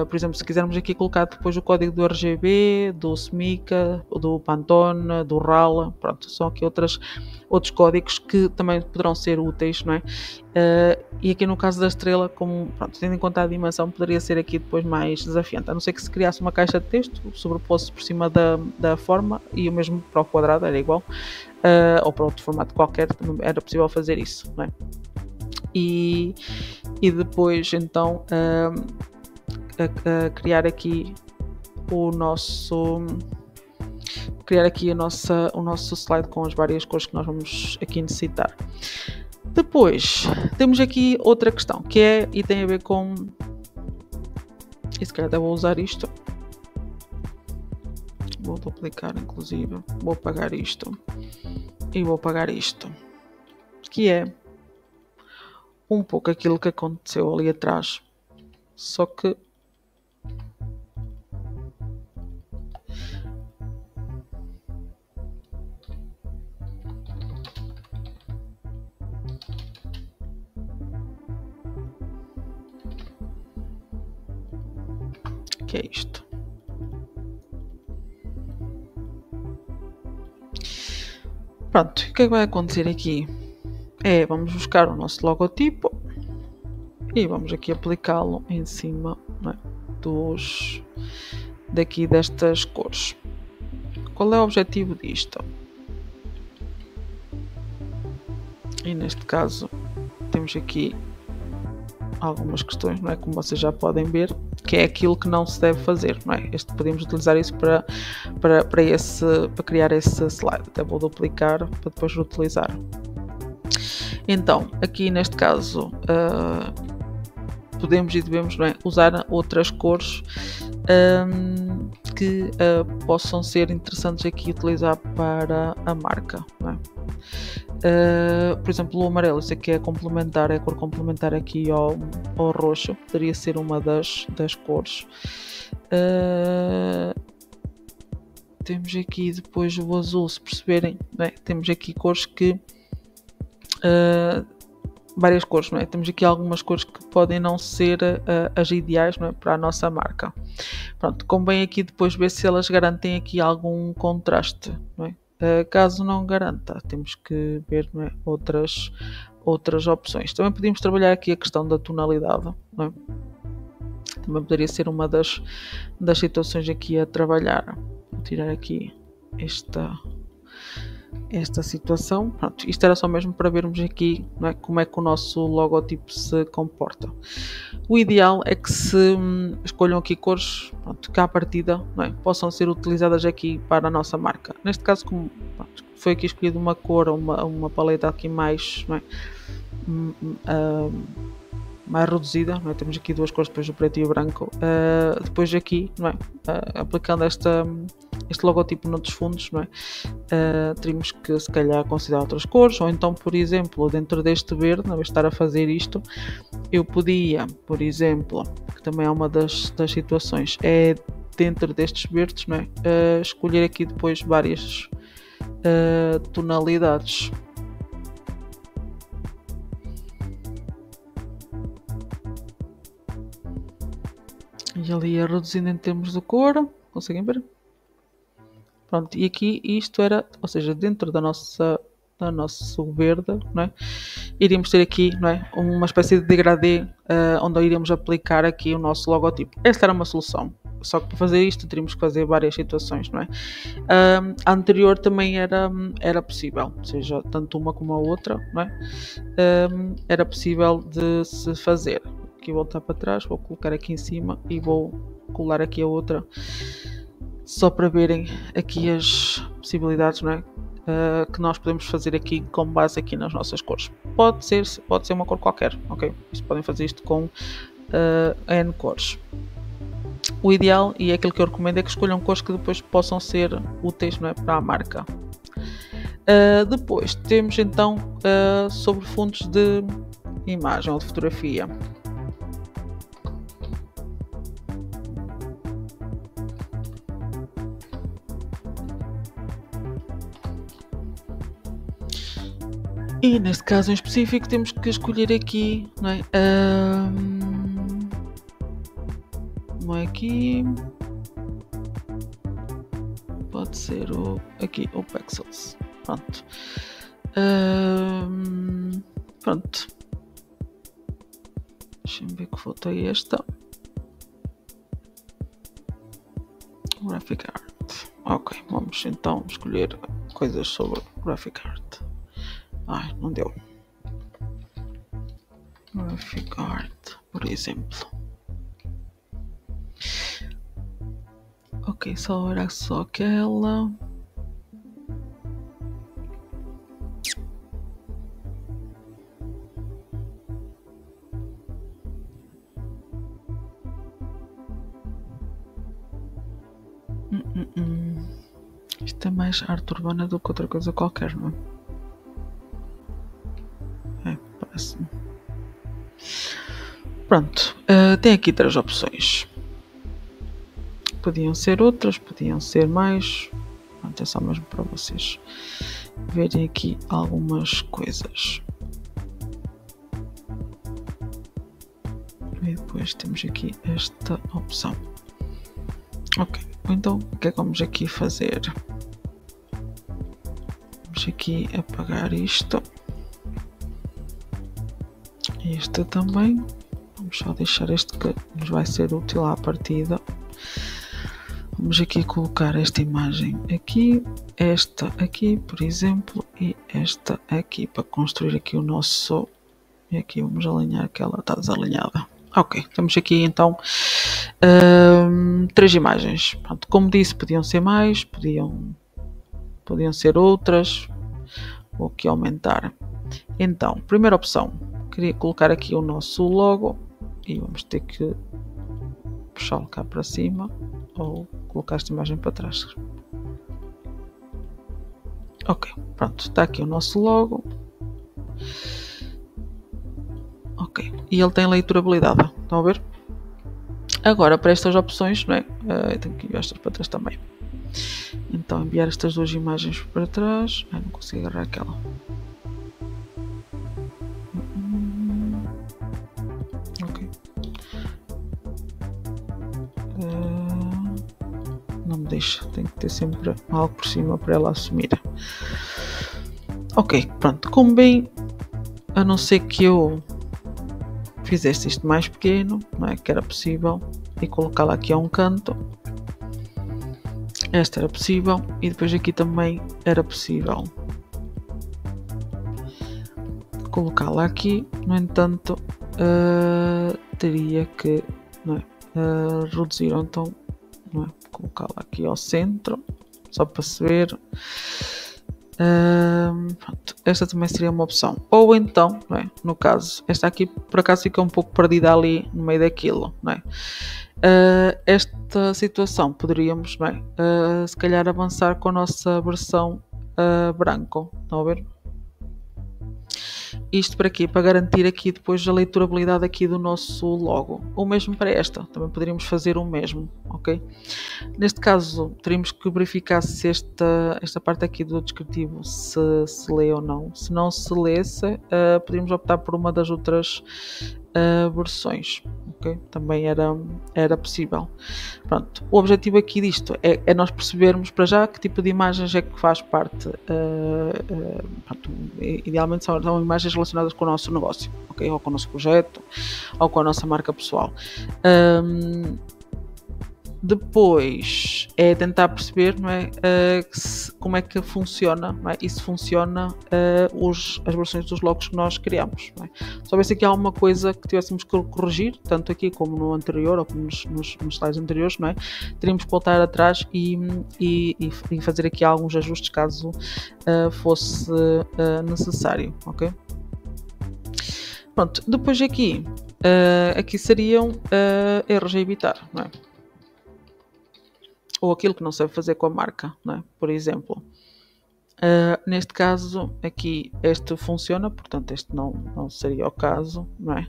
A: Por exemplo, se quisermos aqui colocar depois o código do RGB, do SMICA, do Pantone, do RAL, pronto, são aqui outros códigos que também poderão ser úteis, não é? E aqui no caso da estrela, como, pronto, tendo em conta a dimensão, poderia ser aqui depois mais desafiante, a não ser que se criasse uma caixa de texto, sobreposto por cima da forma, e o mesmo para o quadrado, era igual, ou para outro formato qualquer, era possível fazer isso, não é? E depois então criar aqui o nosso slide com as várias cores que nós vamos aqui necessitar. Depois temos aqui outra questão que é, e tem a ver com, e se calhar até vou usar isto, vou duplicar inclusive, vou apagar isto e vou apagar isto, que é um pouco aquilo que aconteceu ali atrás, só que que é isto. Pronto, o que é que vai acontecer aqui? Vamos buscar o nosso logotipo e vamos aqui aplicá-lo em cima, não é? Daqui destas cores. Qual é o objetivo disto? E neste caso temos aqui algumas questões, não é? Como vocês já podem ver, que é aquilo que não se deve fazer, não é? Podemos utilizar isso para criar esse slide. Até vou duplicar para depois utilizar. Então, aqui neste caso, podemos e devemos, não é, usar outras cores que possam ser interessantes aqui utilizar para a marca, não é? Por exemplo, o amarelo, isso aqui é complementar, é a cor complementar aqui ao roxo, poderia ser uma das cores. Temos aqui depois o azul, se perceberem, não é? Temos aqui cores que várias cores, não é? Temos aqui algumas cores que podem não ser as ideais, não é? Para a nossa marca. Pronto, convém aqui depois ver se elas garantem aqui algum contraste, não é? Caso não garanta, temos que ver, não é, outras opções. Também podemos trabalhar aqui a questão da tonalidade, não é? Também poderia ser uma das situações aqui a trabalhar. Vou tirar aqui esta situação. Pronto, isto era só mesmo para vermos aqui, não é, como é que o nosso logotipo se comporta. O ideal é que se escolham aqui cores, pronto, que à partida, não é, possam ser utilizadas aqui para a nossa marca. Neste caso, como pronto, foi aqui escolhido uma cor, uma paleta aqui mais, não é, mais reduzida, não é? Temos aqui duas cores, depois o preto e o branco. Depois aqui, não é, aplicando este logotipo noutros fundos, não é? Teríamos que se calhar considerar outras cores, ou então, por exemplo, dentro deste verde, na vez de estar a fazer isto, eu podia, por exemplo, que também é uma das situações, é dentro destes verdes, não é? Escolher aqui depois várias tonalidades. E ali é reduzindo em termos de cor, conseguem ver? Pronto, e aqui isto era, ou seja, dentro da nosso verde, não é? Iríamos ter aqui, não é, uma espécie de degradê onde iríamos aplicar aqui o nosso logotipo. Esta era uma solução, só que para fazer isto teríamos que fazer várias situações, não é? A anterior também era possível, ou seja, tanto uma como a outra, não é? Era possível de se fazer. Aqui vou voltar para trás, vou colocar aqui em cima e vou colar aqui a outra, só para verem aqui as possibilidades, não é? Que nós podemos fazer aqui com base aqui nas nossas cores. Pode ser uma cor qualquer, ok? Vocês podem fazer isto com N cores. O ideal, e é aquilo que eu recomendo, é que escolham cores que depois possam ser úteis, não é, para a marca. Depois temos então sobre fundos de imagem ou de fotografia. E neste caso em específico temos que escolher aqui, não é? Não é aqui. Pode ser aqui o Pexels. Pronto. Pronto. Deixa-me ver que foto é esta. Graphic Art. Ok, vamos então escolher coisas sobre Graphic Art. Ai, não deu. Graphic Art, por exemplo. Ok, só era só aquela. Isto é mais arte urbana do que outra coisa qualquer, não é? Parece-me. Pronto, tem aqui 3 opções. Podiam ser outras, podiam ser mais. Pronto, é só mesmo para vocês verem aqui algumas coisas. E depois temos aqui esta opção. Ok, então o que é que vamos aqui fazer? Vamos aqui apagar isto. Este também. Vamos só deixar este que nos vai ser útil à partida. Vamos aqui colocar esta imagem aqui, esta aqui, por exemplo, e esta aqui para construir aqui o nosso. E aqui vamos alinhar que ela está desalinhada. Ok, temos aqui então 3 imagens. Pronto, como disse, podiam ser mais, podiam ser outras. Vou aqui aumentar. Então, primeira opção, queria colocar aqui o nosso logo e vamos ter que puxá-lo cá para cima ou colocar esta imagem para trás. Ok, pronto, está aqui o nosso logo. Ok, e ele tem leiturabilidade, estão a ver? Agora, para estas opções, não é? Eu tenho que enviar estas para trás também. Então, enviar estas duas imagens para trás. Não consigo agarrar aquela. Ok. Não me deixa, tem que ter sempre algo por cima para ela assumir. Ok, pronto, como bem, a não ser que eu fizesse isto mais pequeno, não é? Que era possível, e colocá-la aqui a um canto. Esta era possível e depois aqui também era possível colocá-la aqui. No entanto, teria que, não é? Reduzir, ou então, não é? Colocá-la aqui ao centro, só para se ver. Pronto, esta também seria uma opção. Ou então, não é? No caso, esta aqui por acaso fica um pouco perdida ali no meio daquilo, não é? Esta situação poderíamos, não é? Se calhar avançar com a nossa versão branco, estão a ver? Isto para quê? Para garantir aqui depois a leiturabilidade aqui do nosso logo. O mesmo para esta, também poderíamos fazer o mesmo, ok? Neste caso, teríamos que verificar se esta parte aqui do descritivo se lê ou não. Se não se lesse, poderíamos optar por uma das outras versões, ok? Também era possível. Pronto, o objetivo aqui disto é nós percebermos para já que tipo de imagens é que faz parte. Pronto, idealmente são imagens relacionadas com o nosso negócio, ok? Ou com o nosso projeto, ou com a nossa marca pessoal. Depois é tentar perceber, não é, como é que funciona, não é? E se funciona as versões dos logos que nós criamos. Não é? Se houvesse aqui alguma coisa que tivéssemos que corrigir, tanto aqui como no anterior ou como nos slides anteriores, não é? Teríamos que voltar atrás e fazer aqui alguns ajustes caso fosse necessário. Ok? Pronto, depois aqui seriam erros a evitar, não é? Ou aquilo que não sabe fazer com a marca, não é? Por exemplo, neste caso aqui este funciona, portanto este não seria o caso, não é?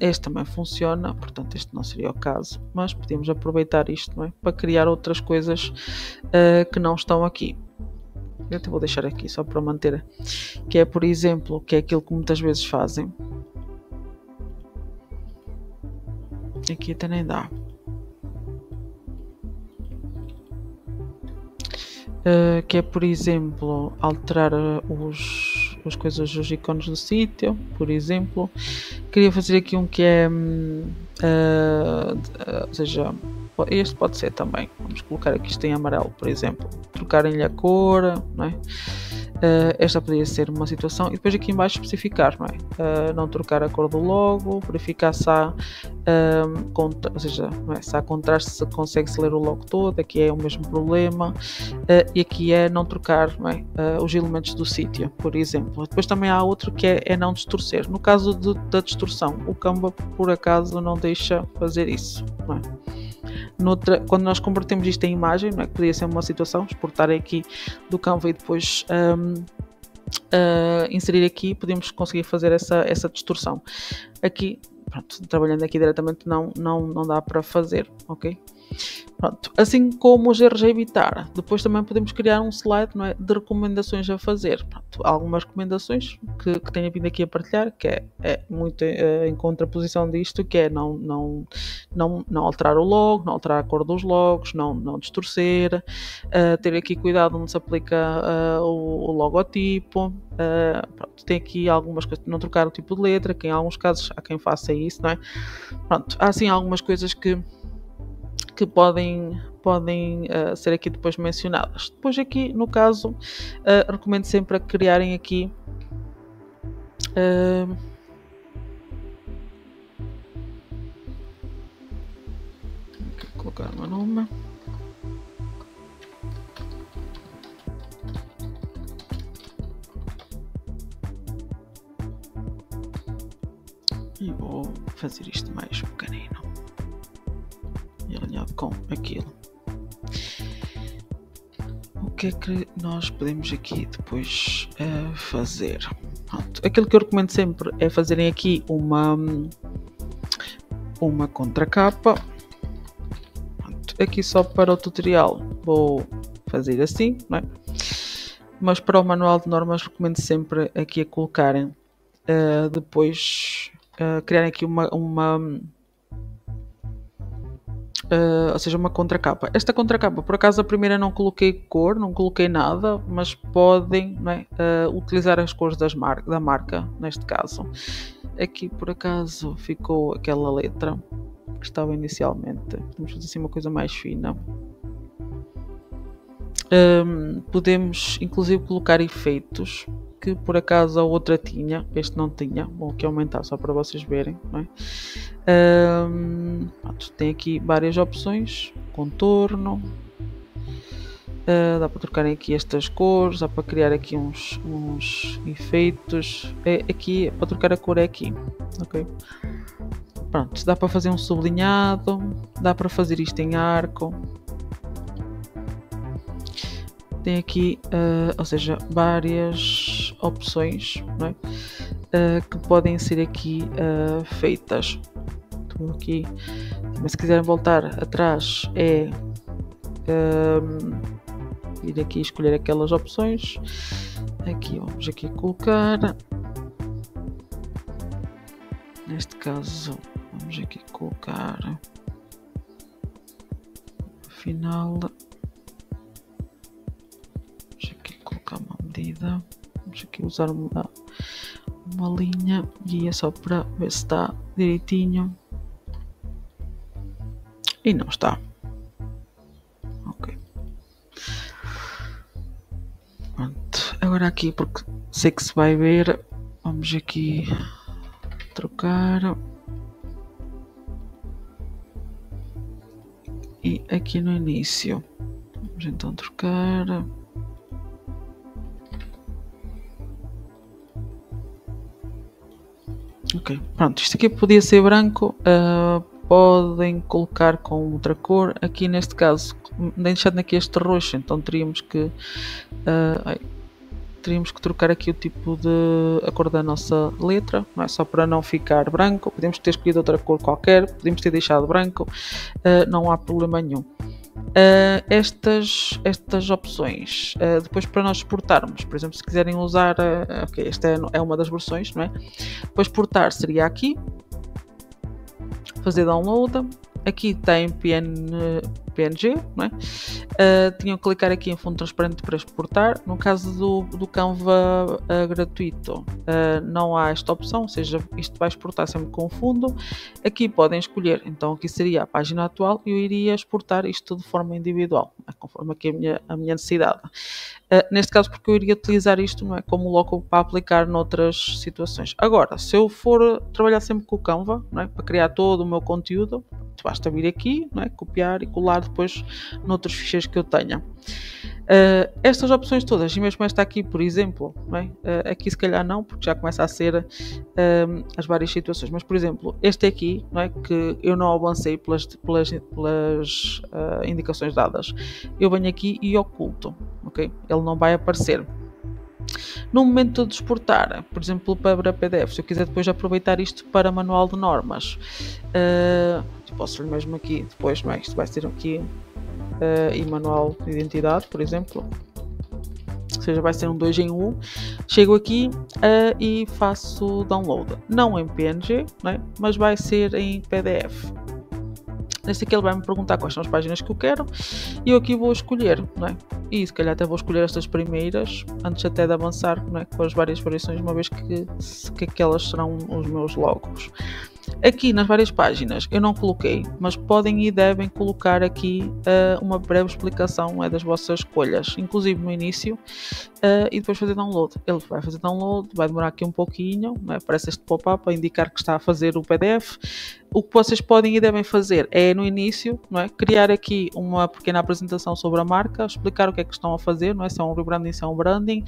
A: Este também funciona, portanto este não seria o caso, mas podemos aproveitar isto, não é? Para criar outras coisas que não estão aqui. Eu até vou deixar aqui só para manter, que é, por exemplo, que é aquilo que muitas vezes fazem. Aqui até nem dá. Que é, por exemplo, alterar as coisas dos ícones do sítio, por exemplo. Queria fazer aqui um que é, ou seja, este pode ser também. Vamos colocar aqui isto em amarelo, por exemplo. Trocarem-lhe a cor, não é? Esta poderia ser uma situação. E depois aqui em baixo especificar, não é? Não trocar a cor do logo, verificar se há, ou seja, não é? Se há contraste, se consegue-se ler o logo todo. Aqui é o mesmo problema. E aqui é não trocar, não é? Os elementos do sítio, por exemplo. Depois também há outro que é não distorcer. No caso da distorção, o Canva por acaso não deixa fazer isso, não é? Quando nós convertemos isto em imagem, não é? Que podia ser uma situação, exportar aqui do Canva e depois inserir aqui, podemos conseguir fazer essa distorção. Aqui, pronto, trabalhando aqui diretamente não dá para fazer, ok? Pronto, assim como os erros a evitar, depois também podemos criar um slide, não é, de recomendações a fazer. Pronto, algumas recomendações que tenho vindo aqui a partilhar, que é muito em contraposição disto, que é não alterar o logo, não alterar a cor dos logos, não distorcer, ter aqui cuidado onde se aplica o logotipo. Pronto, tem aqui algumas coisas, não trocar o tipo de letra, que em alguns casos há quem faça isso, não é? Pronto, há assim algumas coisas que podem ser aqui depois mencionadas. Depois aqui, no caso, recomendo sempre a criarem aqui vou colocar o meu nome. E vou fazer isto mais pequenino e alinhado com aquilo. O que é que nós podemos aqui depois fazer? Pronto. Aquilo que eu recomendo sempre é fazerem aqui uma contracapa. Pronto. Aqui só para o tutorial vou fazer assim, não é? Mas para o manual de normas recomendo sempre aqui a colocarem depois criarem aqui ou seja, uma contracapa. Esta contracapa, por acaso a primeira não coloquei cor, não coloquei nada, mas podem, não é, utilizar as cores da marca, neste caso. Aqui por acaso ficou aquela letra que estava inicialmente. Podemos fazer assim uma coisa mais fina. Podemos inclusive colocar efeitos que por acaso a outra tinha, este não tinha, vou aqui aumentar só para vocês verem, não é? Tem aqui várias opções, contorno, dá para trocarem aqui estas cores, dá para criar aqui uns efeitos, aqui para trocar a cor é aqui, ok? Pronto, dá para fazer um sublinhado, dá para fazer isto em arco. Tem aqui, ou seja, várias opções, não é? Que podem ser aqui feitas. Estou aqui, mas se quiserem voltar atrás é ir aqui escolher aquelas opções. Aqui vamos aqui colocar, neste caso vamos aqui colocar final. Uma medida, vamos aqui usar uma linha e é só para ver se está direitinho e não está. Ok, pronto. Agora aqui, porque sei que se vai ver, vamos aqui trocar e aqui no início vamos então trocar. Ok, pronto, isto aqui podia ser branco, podem colocar com outra cor, aqui neste caso, deixando aqui este roxo, então teríamos que trocar aqui o tipo de a cor da nossa letra, não é? Só para não ficar branco, podemos ter escolhido outra cor qualquer, podemos ter deixado branco, não há problema nenhum. Estas opções, depois para nós exportarmos, por exemplo, se quiserem usar, ok, esta é uma das versões, não é? Para exportar seria aqui, fazer download, aqui tem PNG, não é? Tinham que clicar aqui em fundo transparente para exportar. No caso do Canva gratuito, não há esta opção, ou seja, isto vai exportar sempre com fundo. Aqui podem escolher, então aqui seria a página atual e eu iria exportar isto de forma individual, conforme aqui a minha necessidade. Neste caso, porque eu iria utilizar isto, não é, como logo para aplicar noutras situações. Agora, se eu for trabalhar sempre com o Canva, não é, para criar todo o meu conteúdo, basta vir aqui, não é, copiar e colar depois noutros ficheiros que eu tenha. Estas opções todas, e mesmo esta aqui, por exemplo, não é? Aqui se calhar não, porque já começa a ser as várias situações, mas por exemplo, este aqui, não é, que eu não avancei pelas indicações dadas, eu venho aqui e oculto, ok? Ele não vai aparecer. No momento de exportar, por exemplo, para PDF, se eu quiser depois aproveitar isto para manual de normas, posso ir mesmo aqui depois, não é? Isto vai ser aqui e manual de identidade, por exemplo, ou seja, vai ser um 2 em 1. Chego aqui e faço download, não em PNG, não é? Mas vai ser em PDF. Neste aqui ele vai me perguntar quais são as páginas que eu quero e eu aqui vou escolher, não é? E se calhar até vou escolher estas primeiras antes até de avançar, não é, com as várias variações, uma vez que aquelas serão os meus logos. Aqui nas várias páginas eu não coloquei, mas podem e devem colocar aqui uma breve explicação das vossas escolhas, inclusive no início, e depois fazer download. Ele vai fazer download, vai demorar aqui um pouquinho, aparece este pop-up a indicar que está a fazer o PDF. O que vocês podem e devem fazer é, no início, criar aqui uma pequena apresentação sobre a marca, explicar o que é que estão a fazer, se é um rebranding, se é um branding,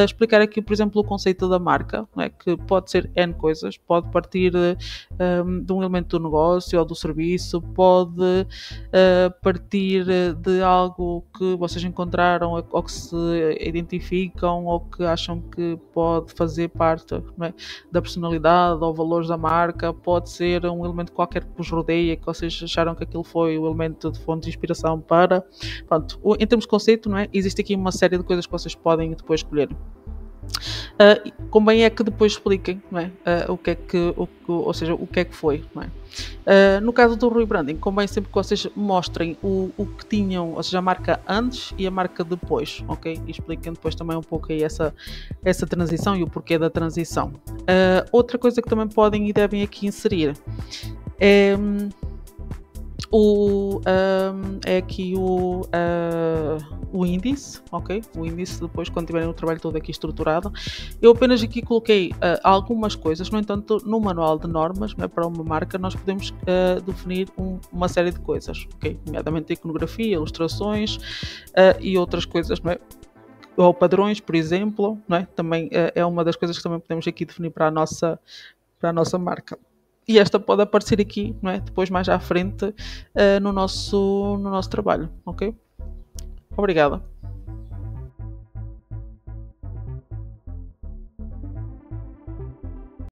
A: explicar aqui, por exemplo, o conceito da marca, que pode ser N coisas, pode partir de um elemento do negócio ou do serviço, pode partir de algo que vocês encontraram ou que se identificam ou que acham que pode fazer parte da personalidade ou valores da marca, pode ser um elemento qualquer que vos rodeia, que vocês acharam que aquilo foi o elemento de fonte de inspiração para... Pronto, em termos de conceito, existe aqui uma série de coisas que vocês podem depois escolher. Convém é que depois expliquem o que é que, ou seja, o que é que foi. No caso do rebranding, convém sempre que vocês mostrem o que tinham, ou seja, a marca antes e a marca depois, ok? E expliquem depois também um pouco aí essa transição e o porquê da transição. Outra coisa que também podem e devem aqui inserir é aqui o índice, ok? O índice depois, quando tiverem o trabalho todo aqui estruturado. Eu apenas aqui coloquei algumas coisas, no entanto, no manual de normas, para uma marca, nós podemos definir uma série de coisas, ok? Nomeadamente iconografia, ilustrações e outras coisas, ou padrões, por exemplo, também é uma das coisas que também podemos aqui definir para a nossa marca. E esta pode aparecer aqui, depois mais à frente no nosso trabalho, ok? Obrigada.